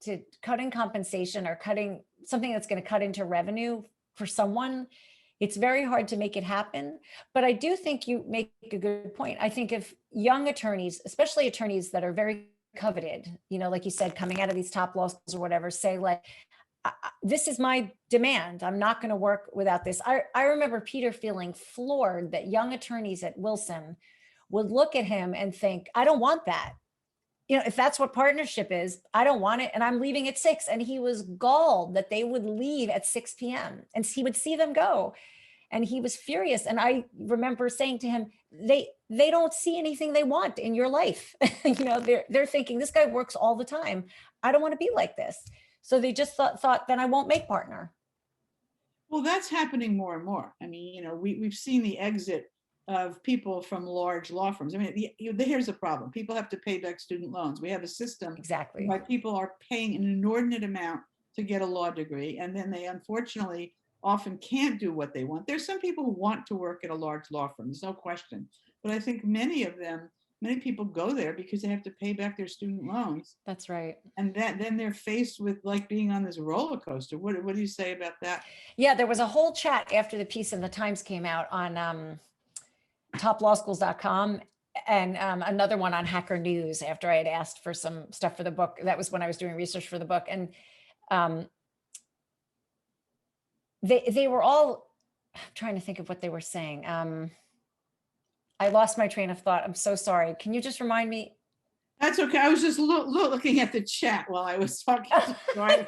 to cutting compensation or cutting something that's going to cut into revenue for someone, it's very hard to make it happen. But I do think you make a good point. I think if young attorneys, especially attorneys that are very coveted, like you said, coming out of these top law schools or whatever, say like, this is my demand. I'm not going to work without this. I remember Peter feeling floored that young attorneys at Wilson would look at him and think, I don't want that. If that's what partnership is, I don't want it. And I'm leaving at 6. And he was galled that they would leave at 6 p.m. and he would see them go. And he was furious. And I remember saying to him, they don't see anything they want in your life. They're thinking this guy works all the time. I don't want to be like this. So they just thought then I won't make partner. Well, that's happening more and more. I mean, we've seen the exit of people from large law firms. I mean, here's the problem. People have to pay back student loans. We have a system Exactly. why people are paying an inordinate amount to get a law degree, and then they unfortunately often can't do what they want. There's some people who want to work at a large law firm, there's no question. But I think many people go there because they have to pay back their student loans. That's right. And then they're faced with like being on this roller coaster. What do you say about that? Yeah, there was a whole chat after the piece in the Times came out on toplawschools.com, and another one on Hacker News after I had asked for some stuff for the book. That was when I was doing research for the book. And they were all, I'm trying to think of what they were saying. I lost my train of thought. I'm so sorry. Can you just remind me? That's okay. I was just looking at the chat while I was talking. I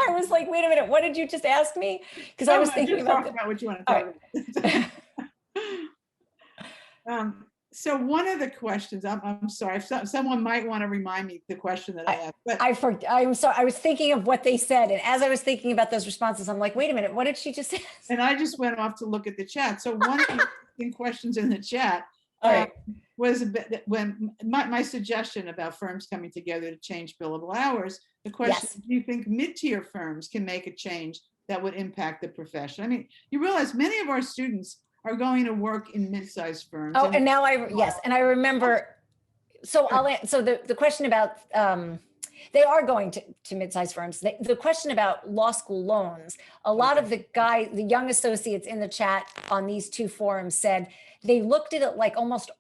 was like, wait a minute, what did you just ask me? Because I was thinking about what you want to talk about. So one of the questions, I'm sorry, someone might want to remind me the question that I asked. But I'm sorry, I was thinking of what they said. And as I was thinking about those responses, I'm like, wait a minute, what did she just ask? And I just went off to look at the chat. So one of the questions in the chat was when my suggestion about firms coming together to change billable hours. The question, yes. Do you think mid-tier firms can make a change that would impact the profession? I mean, you realize many of our students are going to work in mid-sized firms. Oh, and now and I remember. So the question about they are going to mid-sized firms. The question about law school loans. A lot of the young associates in the chat on these two forums said they looked at it like almost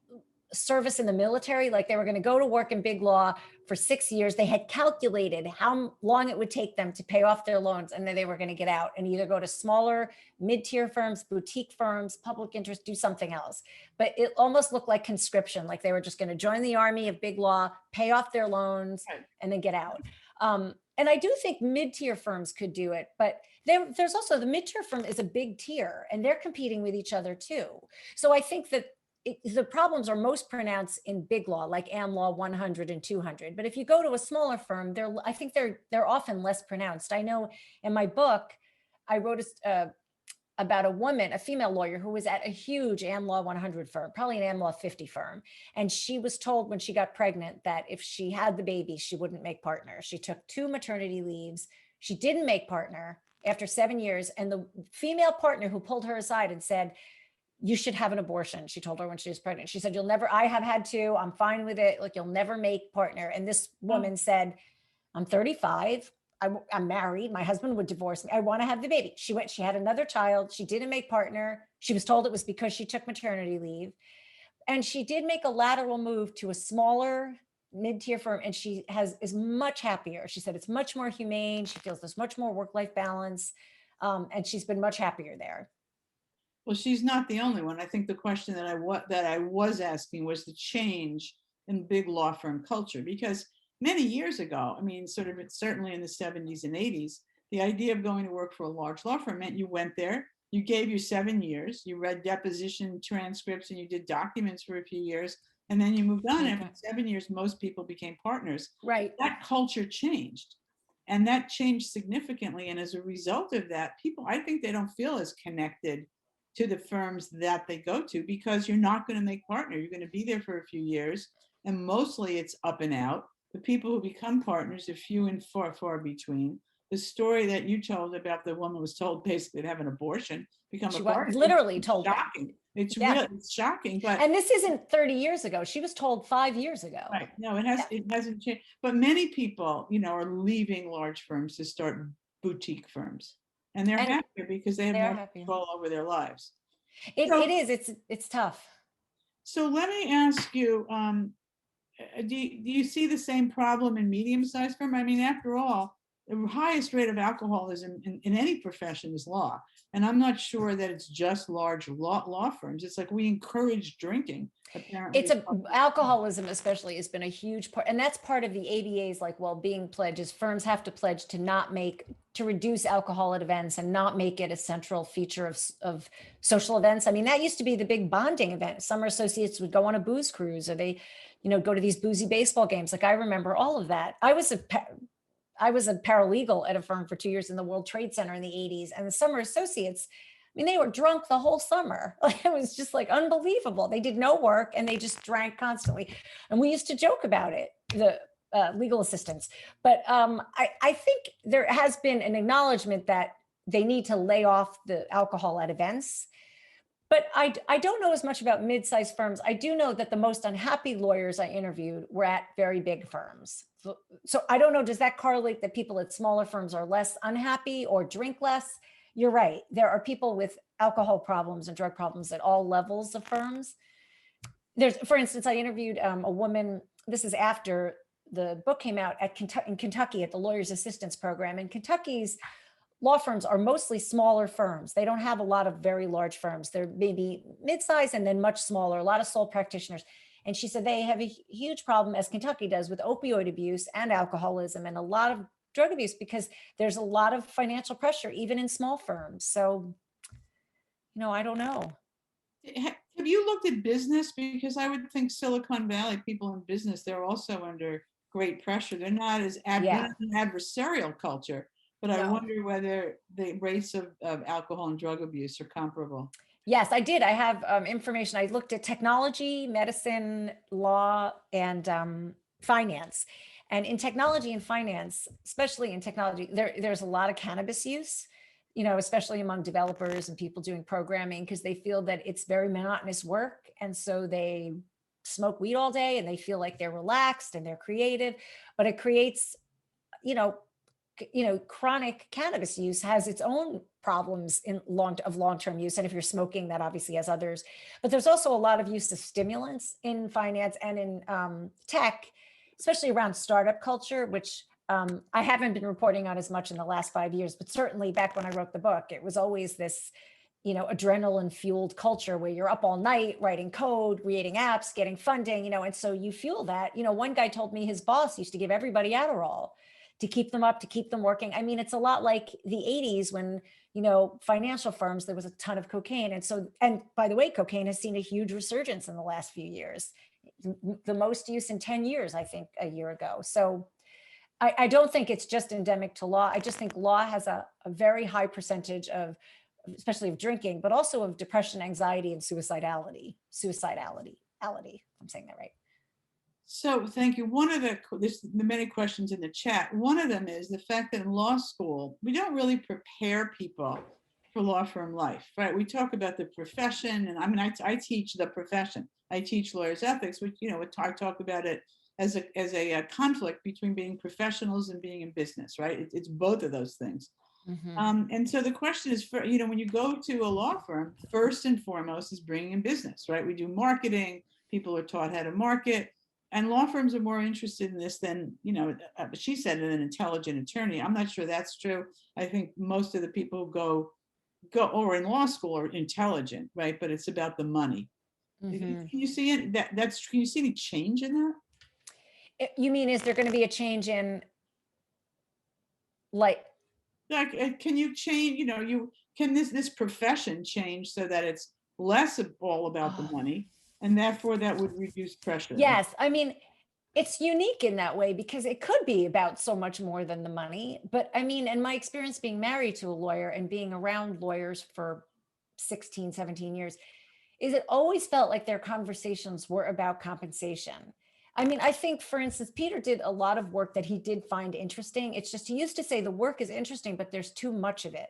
service in the military, like they were going to go to work in big law for 6 years. They had calculated how long it would take them to pay off their loans, and then they were going to get out and either go to smaller mid-tier firms, boutique firms, public interest, do something else. But it almost looked like conscription, like they were just going to join the army of big law, pay off their loans, and then get out. And I do think mid-tier firms could do it, but there's also the mid-tier firm is a big tier, and they're competing with each other too. So I think that the problems are most pronounced in big law, like Am Law 100 and 200. But if you go to a smaller firm, I think they're often less pronounced. I know in my book, I wrote about a woman, a female lawyer who was at a huge Am Law 100 firm, probably an Am Law 50 firm. And she was told when she got pregnant that if she had the baby, she wouldn't make partner. She took 2 maternity leaves. She didn't make partner after 7 years. And the female partner who pulled her aside and said, you should have an abortion. She told her when she was pregnant. She said, I have had 2, I'm fine with it. Like, you'll never make partner. And this woman said, I'm 35. I'm married. My husband would divorce me. I want to have the baby. She had another child. She didn't make partner. She was told it was because she took maternity leave. And she did make a lateral move to a smaller mid-tier firm. And she is much happier. She said it's much more humane. She feels there's much more work-life balance. And she's been much happier there. Well, she's not the only one. I think the question that I was asking was the change in big law firm culture, because many years ago, I mean, certainly in the 70s and 80s, the idea of going to work for a large law firm meant you went there, you gave your 7 years, you read deposition transcripts, and you did documents for a few years, and then you moved on. After 7 years, most people became partners. Right. That culture changed. And that changed significantly. And as a result of that, people, I think they don't feel as connected to the firms that they go to, because you're not going to make partner. You're going to be there for a few years, and mostly it's up and out. The people who become partners are few and far between. the story that you told about the woman was told basically to have an abortion, become She a was part of it. literally It's told that. shocking. It's Yeah. real, it's shocking, but And this isn't 30 years ago. She was told 5 years ago. right. No, it Yeah. hasn't changed. But many people, are leaving large firms to start boutique firms. And they're And happier because they have they are more happier. control over their lives. It So- is. It's tough. So let me ask you, do you see the same problem in medium-sized firm? I mean, after all, the highest rate of alcoholism in any profession is law. And I'm not sure that it's just large law firms. It's like we encourage drinking, apparently. Alcoholism especially has been a huge part, and that's part of the ABA's like well-being pledge is firms have to pledge to reduce alcohol at events and not make it a central feature of social events. I mean, that used to be the big bonding event. Summer associates would go on a booze cruise, or they, go to these boozy baseball games. Like I remember all of that. I was a paralegal at a firm for 2 years in the World Trade Center in the 80s, and the summer associates, I mean, they were drunk the whole summer. Like, it was just like unbelievable. They did no work and they just drank constantly. And we used to joke about it, the legal assistants. But I think there has been an acknowledgement that they need to lay off the alcohol at events. But I don't know as much about mid-sized firms. I do know that the most unhappy lawyers I interviewed were at very big firms. So I don't know, does that correlate that people at smaller firms are less unhappy or drink less? You're right. There are people with alcohol problems and drug problems at all levels of firms. For instance, I interviewed a woman, this is after the book came out in Kentucky at the Lawyers Assistance Program. And Kentucky's law firms are mostly smaller firms. They don't have a lot of very large firms. They're maybe mid-size and then much smaller, a lot of sole practitioners. And she said they have a huge problem, as Kentucky does, with opioid abuse and alcoholism and a lot of drug abuse because there's a lot of financial pressure, even in small firms. So, I don't know. Have you looked at business? Because I would think Silicon Valley people in business, they're also under great pressure. They're not as they're not an adversarial culture, but I wonder whether the rates of alcohol and drug abuse are comparable. Yes, I did. I have information. I looked at technology, medicine, law, and finance. And in technology and finance, especially in technology, there's a lot of cannabis use, especially among developers and people doing programming, because they feel that it's very monotonous work. And so they smoke weed all day and they feel like they're relaxed and they're creative, but it creates, chronic cannabis use has its own problems of long-term use. And if you're smoking, that obviously has others, but there's also a lot of use of stimulants in finance and in tech, especially around startup culture, which I haven't been reporting on as much in the last 5 years, but certainly back when I wrote the book, it was always this, adrenaline fueled culture where you're up all night writing code, creating apps, getting funding, and so you fuel that. One guy told me his boss used to give everybody Adderall to keep them up, to keep them working. I mean, it's a lot like the 80s when, financial firms, there was a ton of cocaine. And by the way, cocaine has seen a huge resurgence in the last few years, the most use in 10 years, I think, a year ago. So I don't think it's just endemic to law. I just think law has a very high percentage of, especially of drinking, but also of depression, anxiety, and suicidality. I'm saying that right. So thank you. One of the many questions in the chat. One of them is the fact that in law school, we don't really prepare people for law firm life, right? We talk about the profession, and I mean, I teach the profession. I teach lawyers ethics, which, I talk about it as a conflict between being professionals and being in business, right? It's both of those things. Mm-hmm. And so the question is, when you go to a law firm, first and foremost is bringing in business, right? We do marketing. People are taught how to market. And law firms are more interested in this than, she said, an intelligent attorney. I'm not sure that's true. I think most of the people who go or in law school are intelligent, right? But it's about the money. Mm-hmm. Can you see it? Can you see any change in that? You mean, is there going to be a change in like can you change, can this profession change so that it's less all about the money, and therefore that would reduce pressure? Yes. I mean, it's unique in that way because it could be about so much more than the money. But I mean, in my experience being married to a lawyer and being around lawyers for 16, 17 years, is it always felt like their conversations were about compensation. I mean, I think, for instance, Peter did a lot of work that he did find interesting. It's just he used to say the work is interesting, but there's too much of it.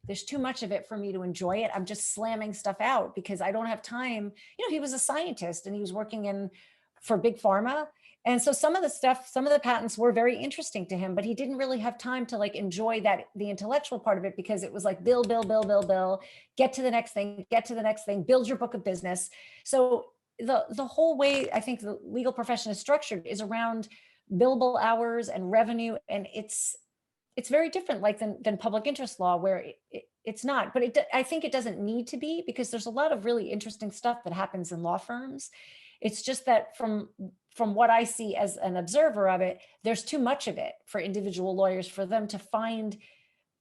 There's too much of it for me to enjoy it. I'm just slamming stuff out because I don't have time. He was a scientist and he was working for big pharma. And so some of the stuff, some of the patents were very interesting to him, but he didn't really have time to like enjoy the intellectual part of it, because it was like bill, get to the next thing, build your book of business. So the whole way I think the legal profession is structured is around billable hours and revenue. And it's very different like than public interest law, where it's not, but I think it doesn't need to be, because there's a lot of really interesting stuff that happens in law firms. It's just that from what I see as an observer of it, there's too much of it for individual lawyers, for them to find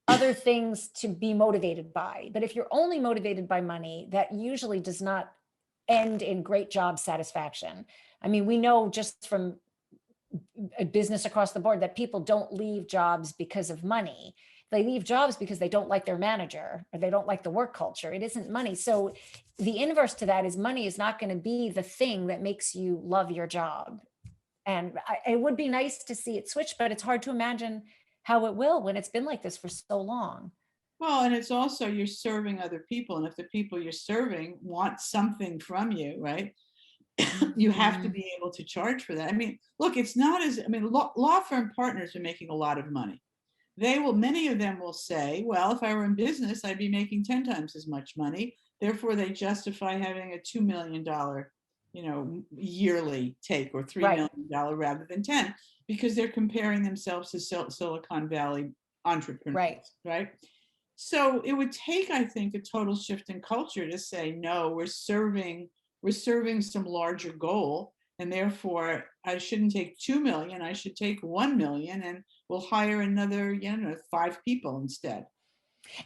other things to be motivated by. But if you're only motivated by money, that usually does not end in great job satisfaction. I mean, we know just from a business across the board that people don't leave jobs because of money. They leave jobs because they don't like their manager or they don't like the work culture. It isn't money. So the inverse to that is money is not going to be the thing that makes you love your job. And it would be nice to see it switch, but it's hard to imagine how it will when it's been like this for so long. Well, and it's also you're serving other people. And if the people you're serving want something from you, right? You have to be able to charge for that. I mean, look, it's not as, I mean, law firm partners are making a lot of money. Many of them will say, well, if I were in business, I'd be making 10 times as much money. Therefore, they justify having a $2 million, yearly take, or $3 million rather than 10, because they're comparing themselves to Silicon Valley entrepreneurs, right? So it would take, I think, a total shift in culture to say, no, we're serving some larger goal, and therefore I shouldn't take 2 million, I should take 1 million, and we'll hire another 5 people instead.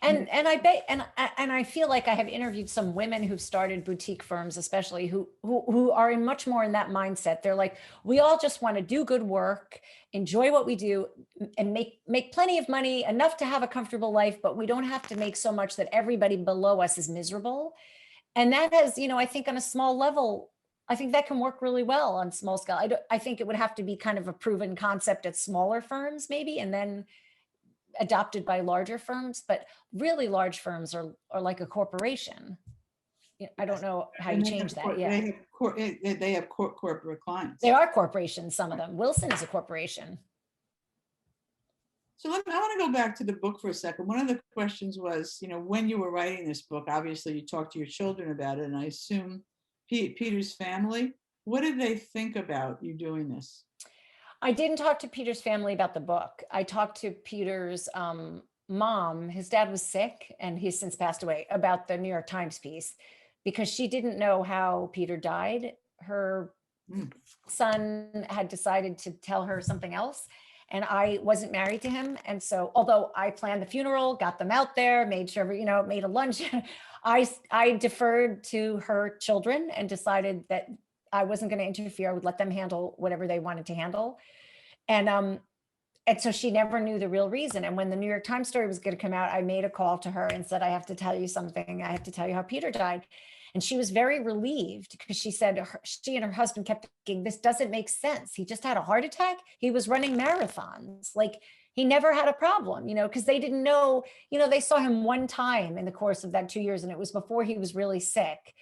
And I bet, and I feel like I have interviewed some women who've started boutique firms, especially who are much more in that mindset. They're like, we all just want to do good work, enjoy what we do, and make plenty of money, enough to have a comfortable life, but we don't have to make so much that everybody below us is miserable. And that has, I think on a small level, I think that can work really well on small scale. I think it would have to be kind of a proven concept at smaller firms maybe, and then adopted by larger firms, but really large firms are like a corporation. I don't know how you change that. Yeah. They have corporate clients. They are corporations, some of them. Wilson is a corporation. So I want to go back to the book for a second. One of the questions was, when you were writing this book, obviously you talked to your children about it, and I assume Peter's family, what did they think about you doing this? I didn't talk to Peter's family about the book. I talked to Peter's mom. His dad was sick and he's since passed away, about the New York Times piece, because she didn't know how Peter died. Her son had decided to tell her something else, and I wasn't married to him. And so, although I planned the funeral, got them out there, made sure, made a lunch, I deferred to her children and decided that I wasn't going to interfere. I would let them handle whatever they wanted to handle. And so she never knew the real reason. And when the New York Times story was going to come out, I made a call to her and said, I have to tell you something. I have to tell you how Peter died. And she was very relieved, because she said she and her husband kept thinking, this doesn't make sense. He just had a heart attack. He was running marathons. Like, he never had a problem, because they didn't know, they saw him one time in the course of that 2 years, and it was before he was really sick.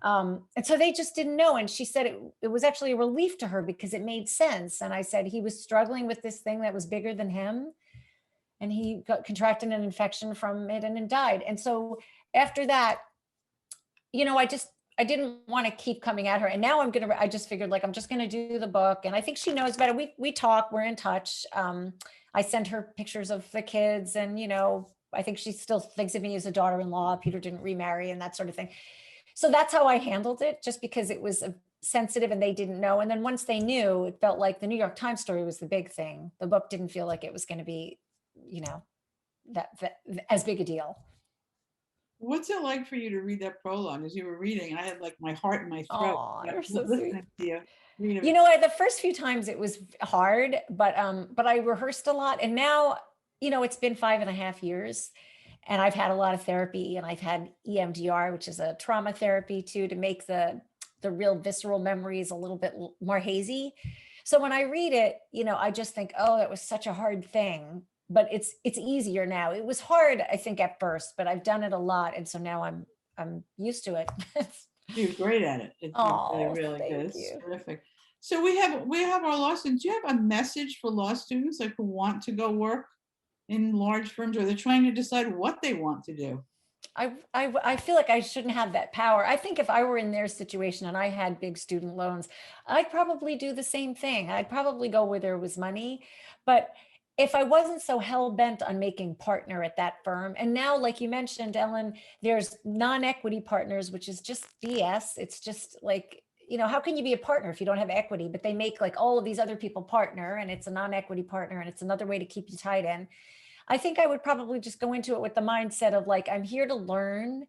And so they just didn't know. And she said it was actually a relief to her, because it made sense. And I said, he was struggling with this thing that was bigger than him, and he contracted an infection from it and then died. And so after that, I didn't want to keep coming at her. And now I just figured, like, I'm just going to do the book. And I think she knows better. We talk, we're in touch. I sent her pictures of the kids, and, I think she still thinks of me as a daughter-in-law. Peter didn't remarry and that sort of thing. So that's how I handled it, just because it was sensitive and they didn't know. And then once they knew, it felt like the New York Times story was the big thing. The book didn't feel like it was going to be, that as big a deal. What's it like for you to read that prologue? As you were reading, I had like my heart in my throat. Oh, you're so sweet. To you. The first few times it was hard, but I rehearsed a lot. And now, it's been 5.5 years, and I've had a lot of therapy, and I've had EMDR, which is a trauma therapy too, to make the the real visceral memory is a little bit more hazy. So when I read it, I just think, oh, that was such a hard thing, but it's easier now. It was hard, I think, at first, but I've done it a lot. And so now I'm used to it. You're great at it. You're really, Oh, really good. thank It's you. terrific. So we have our law students. Do you have a message for law students like who want to go work in large firms, or they're trying to decide what they want to do? I feel like I shouldn't have that power. I think if I were in their situation and I had big student loans, I'd probably do the same thing. I'd probably go where there was money. But if I wasn't so hell bent on making partner at that firm, and now, like you mentioned, Ellen, there's non-equity partners, which is just BS. It's just like, how can you be a partner if you don't have equity? But they make like all of these other people partner, and it's a non-equity partner, and it's another way to keep you tied in. I think I would probably just go into it with the mindset of like, I'm here to learn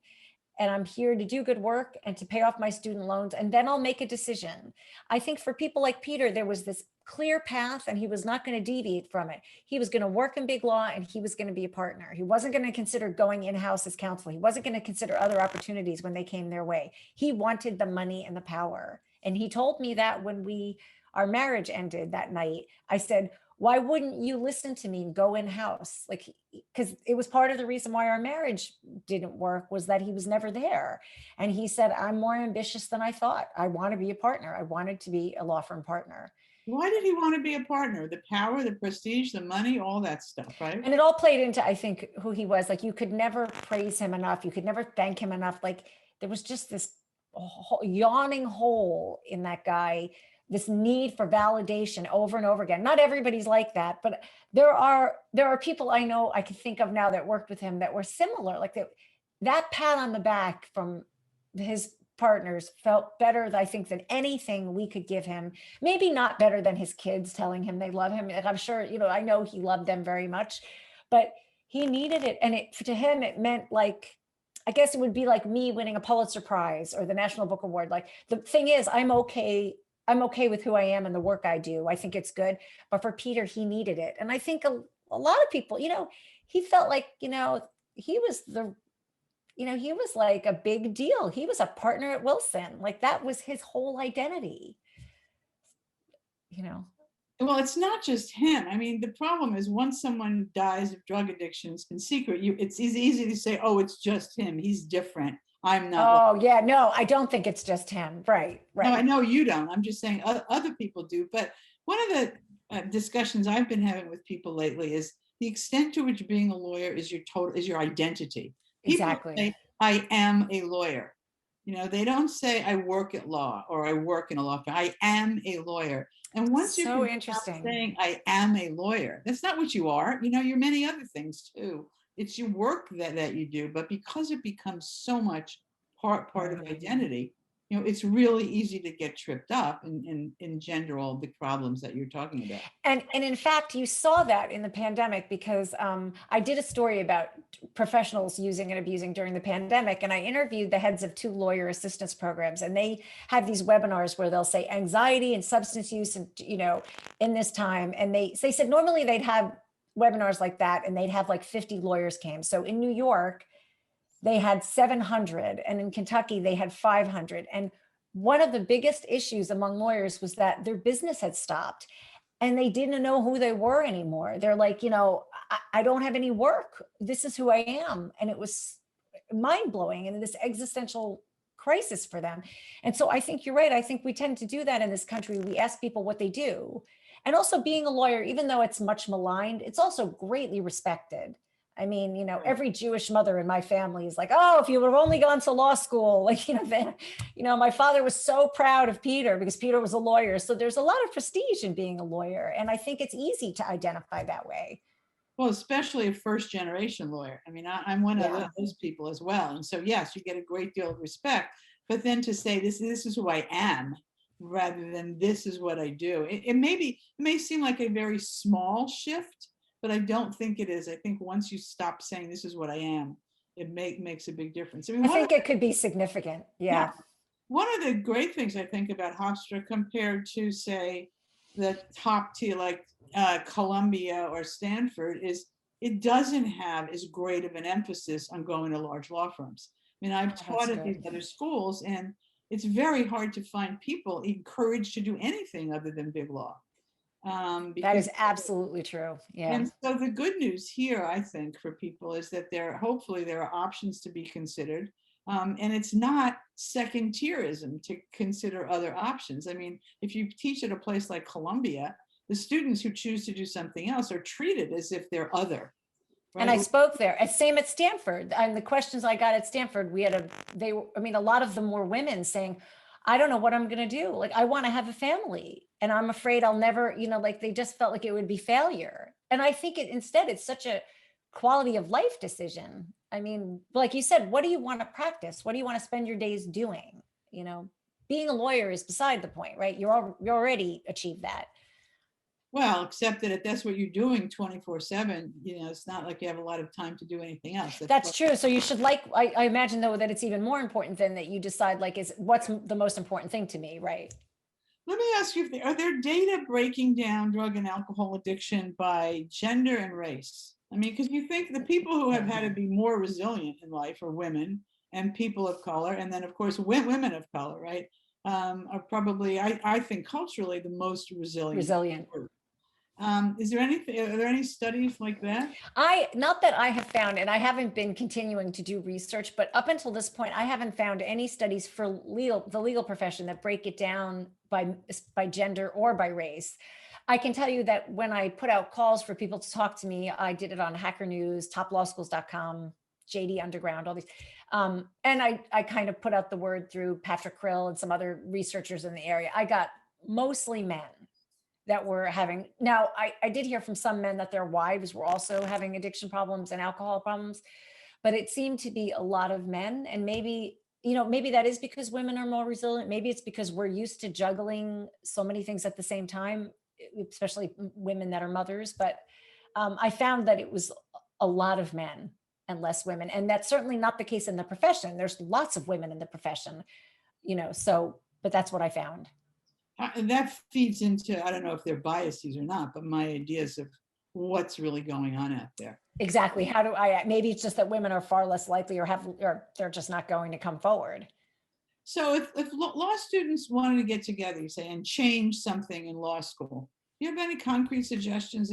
and I'm here to do good work and to pay off my student loans, and then I'll make a decision. I think for people like Peter, there was this clear path and he was not going to deviate from it. He was going to work in big law and he was going to be a partner. He wasn't going to consider going in-house as counsel. He wasn't going to consider other opportunities when they came their way. He wanted the money and the power. And he told me that when our marriage ended that night. I said, why wouldn't you listen to me and go in-house? Like, because it was part of the reason why our marriage didn't work, was that he was never there. And he said, I'm more ambitious than I thought. I want to be a partner. I wanted to be a law firm partner. Why did he want to be a partner? The power, the prestige, the money, all that stuff, right? And it all played into, I think, who he was. Like, you could never praise him enough. You could never thank him enough. Like, there was just this yawning hole in that guy, this need for validation over and over again. Not everybody's like that, but there are people I know, I can think of now, that worked with him that were similar. Like that pat on the back from his partners felt better, I think, than anything we could give him. Maybe not better than his kids telling him they love him. And I'm sure, I know he loved them very much, but he needed it. And to him, it meant like, I guess it would be like me winning a Pulitzer Prize or the National Book Award. Like, the thing is, I'm okay with who I am and the work I do. I think it's good. But for Peter, he needed it. And I think a lot of people, he felt like, he was he was like a big deal. He was a partner at Wilson. Like, that was his whole identity. Well, it's not just him. I mean, the problem is once someone dies of drug addictions in secret, it's easy to say, oh, it's just him. He's different. I'm not. Oh, yeah. No, I don't think it's just him. Right. No, I know you don't. I'm just saying other people do. But one of the discussions I've been having with people lately is the extent to which being a lawyer is your identity. People Exactly. say, I am a lawyer. They don't say I work at law or I work in a law firm. I am a lawyer. And once you can stop saying I am a lawyer, that's not what you are. You're many other things too. It's your work that you do, but because it becomes so much part of identity, it's really easy to get tripped up and engender all the problems that you're talking about. And in fact, you saw that in the pandemic, because I did a story about professionals using and abusing during the pandemic. And I interviewed the heads of 2 lawyer assistance programs, and they have these webinars where they'll say anxiety and substance use, and, in this time. And they said normally they'd have webinars like that and they'd have like 50 lawyers came. So in New York, they had 700, and in Kentucky, they had 500. And one of the biggest issues among lawyers was that their business had stopped and they didn't know who they were anymore. They're like, I don't have any work. This is who I am. And it was mind blowing and this existential crisis for them. And so I think you're right. I think we tend to do that in this country. We ask people what they do. And also, being a lawyer, even though it's much maligned, it's also greatly respected. I mean, every Jewish mother in my family is like, oh, if you would have only gone to law school, like, my father was so proud of Peter because Peter was a lawyer. So there's a lot of prestige in being a lawyer. And I think it's easy to identify that way. Well, especially a first generation lawyer. I mean, I'm one of those people as well. And so, yes, you get a great deal of respect. But then to say this is who I am, rather than this is what I do, it may seem like a very small shift, but I don't think it is. I think once you stop saying this is what I am, it makes a big difference. I think it could be significant. Yeah. One of the great things I think about Hofstra compared to, say, the top tier like Columbia or Stanford is it doesn't have as great of an emphasis on going to large law firms. I mean, I've taught at these other schools, and it's very hard to find people encouraged to do anything other than big law. That Because, is absolutely true. Yeah. and so the good news here, I think, for people is that hopefully there are options to be considered. And it's not second tierism to consider other options. I mean, if you teach at a place like Columbia, the students who choose to do something else are treated as if they're other. And I Right? spoke there, and same at Stanford. And the questions I got at Stanford, I mean, a lot of them were women saying, I don't know what I'm going to do. Like, I want to have a family and I'm afraid I'll never, like they just felt like it would be failure. And I think instead, it's such a quality of life decision. I mean, like you said, what do you want to practice? What do you want to spend your days doing? Being a lawyer is beside the point, right? You already achieved that. Well, except that if that's what you're doing 24/7, it's not like you have a lot of time to do anything else. That's true. So you should I imagine though that it's even more important than that you decide what's the most important thing to me, right? Let me ask you, are there data breaking down drug and alcohol addiction by gender and race? I mean, because you think the people who have had to be more resilient in life are women and people of color, and then of course women of color, right? Are probably, I think, culturally the most resilient. Group. Are there any studies like that? Not that I have found, and I haven't been continuing to do research, but up until this point, I haven't found any studies for the legal profession that break it down by gender or by race. I can tell you that when I put out calls for people to talk to me, I did it on Hacker News, toplawschools.com, JD Underground, all these. And I kind of put out the word through Patrick Krill and some other researchers in the area. I got mostly men that were having. Now, I did hear from some men that their wives were also having addiction problems and alcohol problems, but it seemed to be a lot of men. And maybe that is because women are more resilient. Maybe it's because we're used to juggling so many things at the same time, especially women that are mothers. But I found that it was a lot of men and less women. And that's certainly not the case in the profession. There's lots of women in the profession, but that's what I found. That feeds into, I don't know if they're biases or not, but my ideas of what's really going on out there. Exactly. Maybe it's just that women are far less likely or they're just not going to come forward. So if law students wanted to get together, you say, and change something in law school, do you have any concrete suggestions?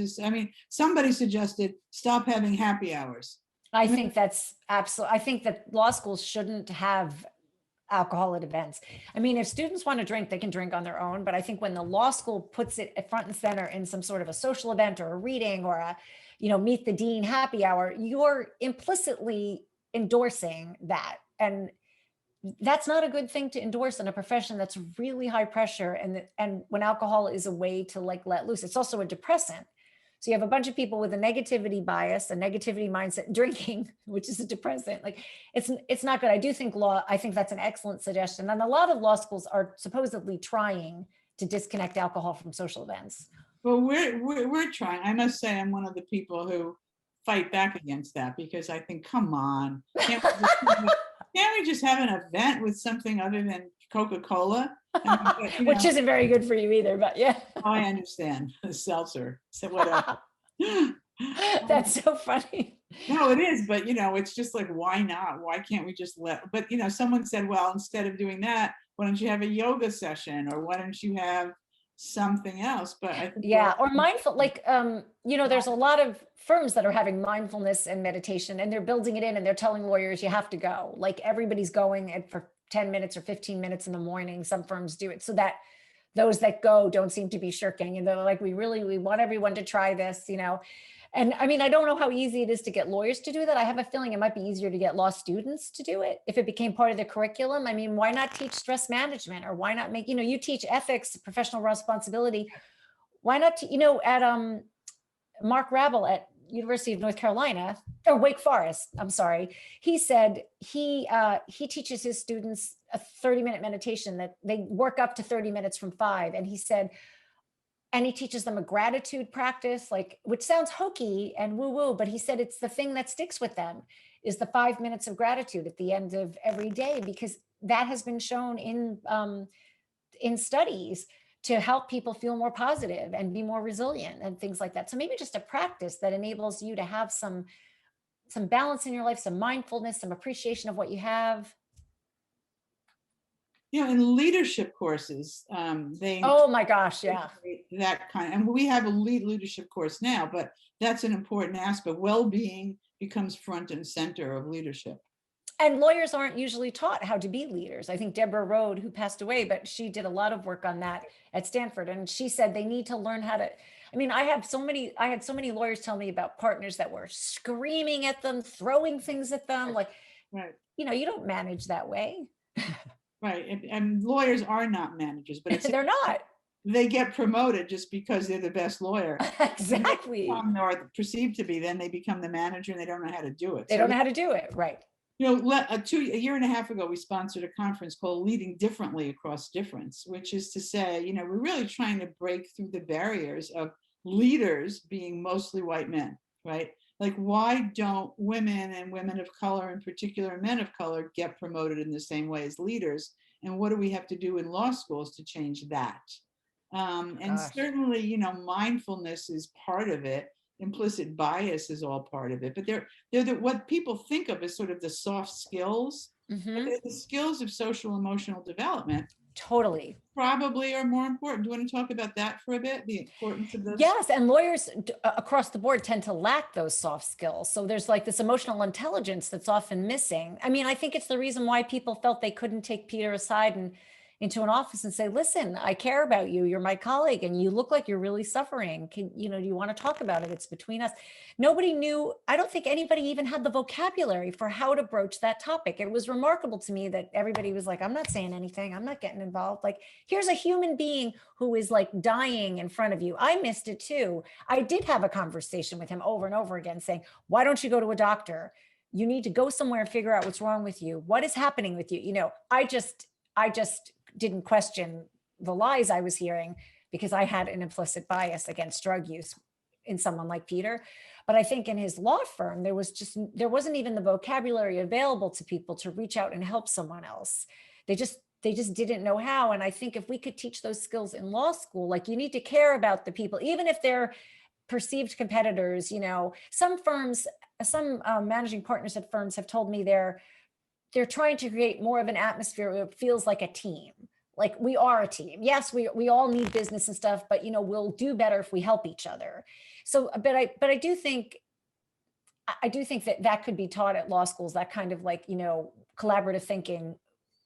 Somebody suggested stop having happy hours. I think that's absolutely, I think that law schools shouldn't have alcohol at events. I mean, if students want to drink, they can drink on their own. But I think when the law school puts it at front and center in some sort of a social event or a reading or a, meet the dean happy hour, you're implicitly endorsing that. And that's not a good thing to endorse in a profession that's really high pressure. And when alcohol is a way to let loose, it's also a depressant. So you have a bunch of people with a negativity bias, a negativity mindset, drinking, which is a depressant. It's not good. I think that's an excellent suggestion. And a lot of law schools are supposedly trying to disconnect alcohol from social events. Well, we're trying. I must say I'm one of the people who fight back against that because I think, come on, can't we just have an event with something other than Coca-Cola? Which isn't very good for you either, but yeah. Oh, I understand. The seltzer, so whatever. That's so funny. No, it is, but it's just like, why not? Why can't we just but someone said, well, instead of doing that, why don't you have a yoga session or why don't you have something else? But I think or mindful, there's a lot of firms that are having mindfulness and meditation and they're building it in and they're telling lawyers you have to go. Like everybody's going for 10 minutes or 15 minutes in the morning. Some firms do it so that those that go don't seem to be shirking. And they're like, we want everyone to try this, And I mean, I don't know how easy it is to get lawyers to do that. I have a feeling it might be easier to get law students to do it if it became part of the curriculum. I mean, why not teach stress management or why not make, you teach ethics, professional responsibility. Why not, at Mark Rabel at University of North Carolina or Wake Forest, I'm sorry. He said he teaches his students a 30-minute meditation that they work up to 30 minutes from 5. And he said, and he teaches them a gratitude practice, which sounds hokey and woo-woo, but he said it's the thing that sticks with them is the 5 minutes of gratitude at the end of every day, because that has been shown in studies to help people feel more positive and be more resilient and things like that. So maybe just a practice that enables you to have some balance in your life, some mindfulness, some appreciation of what you have. In leadership courses, they Oh my gosh, yeah. incorporate that kind, and we have a leadership course now, but that's an important aspect. Well-being becomes front and center of leadership. And lawyers aren't usually taught how to be leaders. I think Deborah Rode, who passed away, but she did a lot of work on that at Stanford. And she said they need to learn how to, I mean, I had so many lawyers tell me about partners that were screaming at them, throwing things at them. Like, Right, you don't manage that way. right. And lawyers are not managers, but it's They're not. they get promoted just because they're the best lawyer. Exactly. Or perceived to be, then they become the manager and they don't know how to do it. They don't know how to do it. Right. A year and a half ago, we sponsored a conference called Leading Differently Across Difference, which is to say, we're really trying to break through the barriers of leaders being mostly white men, right? Like, why don't women and women of color, in particular, men of color, get promoted in the same way as leaders? And what do we have to do in law schools to change that? And Gosh. certainly, mindfulness is part of it. Implicit bias is all part of it, but they're what people think of as sort of the soft skills. Mm-hmm. They're the skills of social emotional development Totally. probably are more important. Do you want to talk about that for a bit? The importance of those? Yes, and lawyers across the board tend to lack those soft skills. So there's like this emotional intelligence that's often missing. I mean, I think it's the reason why people felt they couldn't take Peter aside and into an office and say, listen, I care about you. You're my colleague and you look like you're really suffering. Do you want to talk about it? It's between us. Nobody knew. I don't think anybody even had the vocabulary for how to broach that topic. It was remarkable to me that everybody was like, I'm not saying anything. I'm not getting involved. Like, here's a human being who is like dying in front of you. I missed it too. I did have a conversation with him over and over again saying, why don't you go to a doctor? You need to go somewhere and figure out what's wrong with you. What is happening with you? I just didn't question the lies I was hearing because I had an implicit bias against drug use in someone like Peter. But I think in his law firm, there wasn't even the vocabulary available to people to reach out and help someone else. They just didn't know how. And I think if we could teach those skills in law school, like, you need to care about the people, even if they're perceived competitors. Some firms, some managing partners at firms have told me they're trying to create more of an atmosphere where it feels like a team. Like, we are a team. Yes, we all need business and stuff, but we'll do better if we help each other. So, but I do think that could be taught at law schools, that kind of like, collaborative thinking.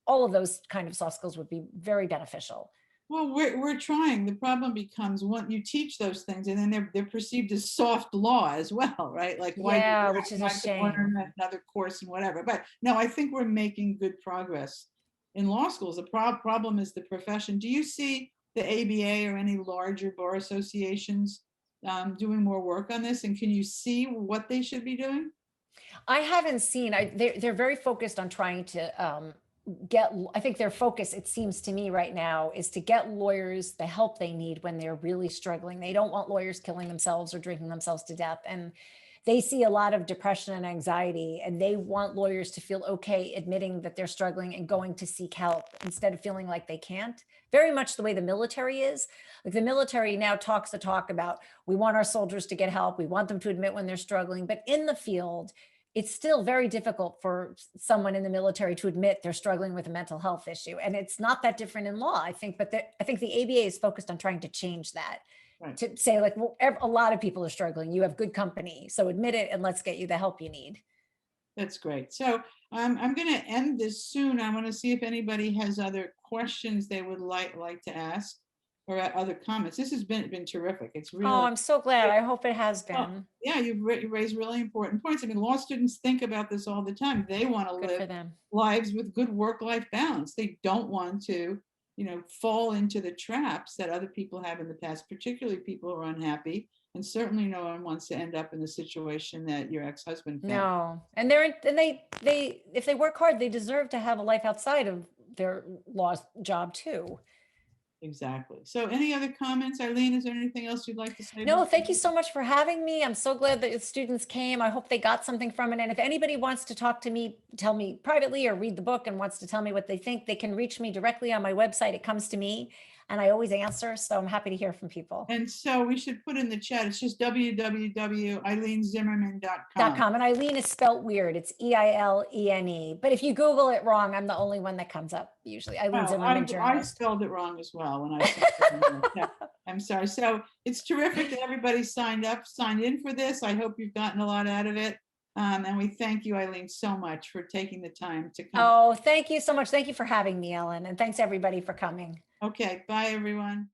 All of those kind of soft skills would be very beneficial. Well, we're trying. The problem becomes, when you teach those things, and then they're perceived as soft law as well, right? Like, Yeah, which is a shame. Learn another course and whatever. But no, I think we're making good progress in law schools. The problem is the profession. Do you see the ABA or any larger bar associations doing more work on this? And can you see what they should be doing? I haven't seen. They're very focused on trying to I think their focus, it seems to me right now, is to get lawyers the help they need when they're really struggling. They don't want lawyers killing themselves or drinking themselves to death. And they see a lot of depression and anxiety, and they want lawyers to feel okay admitting that they're struggling and going to seek help instead of feeling like they can't. Very much the way the military is. Like, the military now talks the talk about, we want our soldiers to get help. We want them to admit when they're struggling. But in the field, it's still very difficult for someone in the military to admit they're struggling with a mental health issue. And it's not that different in law, I think. But I think the ABA is focused on trying to change that. Right. To say, like, well, a lot of people are struggling. You have good company, so admit it and let's get you the help you need. That's great. So I'm going to end this soon. I want to see if anybody has other questions they would like to ask, or other comments. This has been terrific. It's really. Oh, I'm so glad. I hope it has been. Oh, yeah, you raised really important points. I mean, law students think about this all the time. They want to live lives with good work-life balance. They don't want to, fall into the traps that other people have in the past, particularly people who are unhappy. And certainly no one wants to end up in the situation that your ex-husband found. No. And they if they work hard, they deserve to have a life outside of their law job too. Exactly. So any other comments? Eileen, is there anything else you'd like to say? No, thank you so much for having me. I'm so glad that the students came. I hope they got something from it. And if anybody wants to talk to me, tell me privately, or read the book and wants to tell me what they think, they can reach me directly on my website. It comes to me. and I always answer. So I'm happy to hear from people. And so we should put in the chat, it's just www.eileenezimmerman.com. .com. And Eileen is spelt weird. It's Eilene. But if you Google it wrong, I'm the only one that comes up usually. Eileen Zimmerman, I journalist. spelled it wrong as well when I said it. I'm sorry. So it's terrific that everybody signed in for this. I hope you've gotten a lot out of it. And we thank you, Eileen, so much for taking the time to come. Oh, thank you so much. Thank you for having me, Ellen. And thanks everybody for coming. Okay, bye everyone.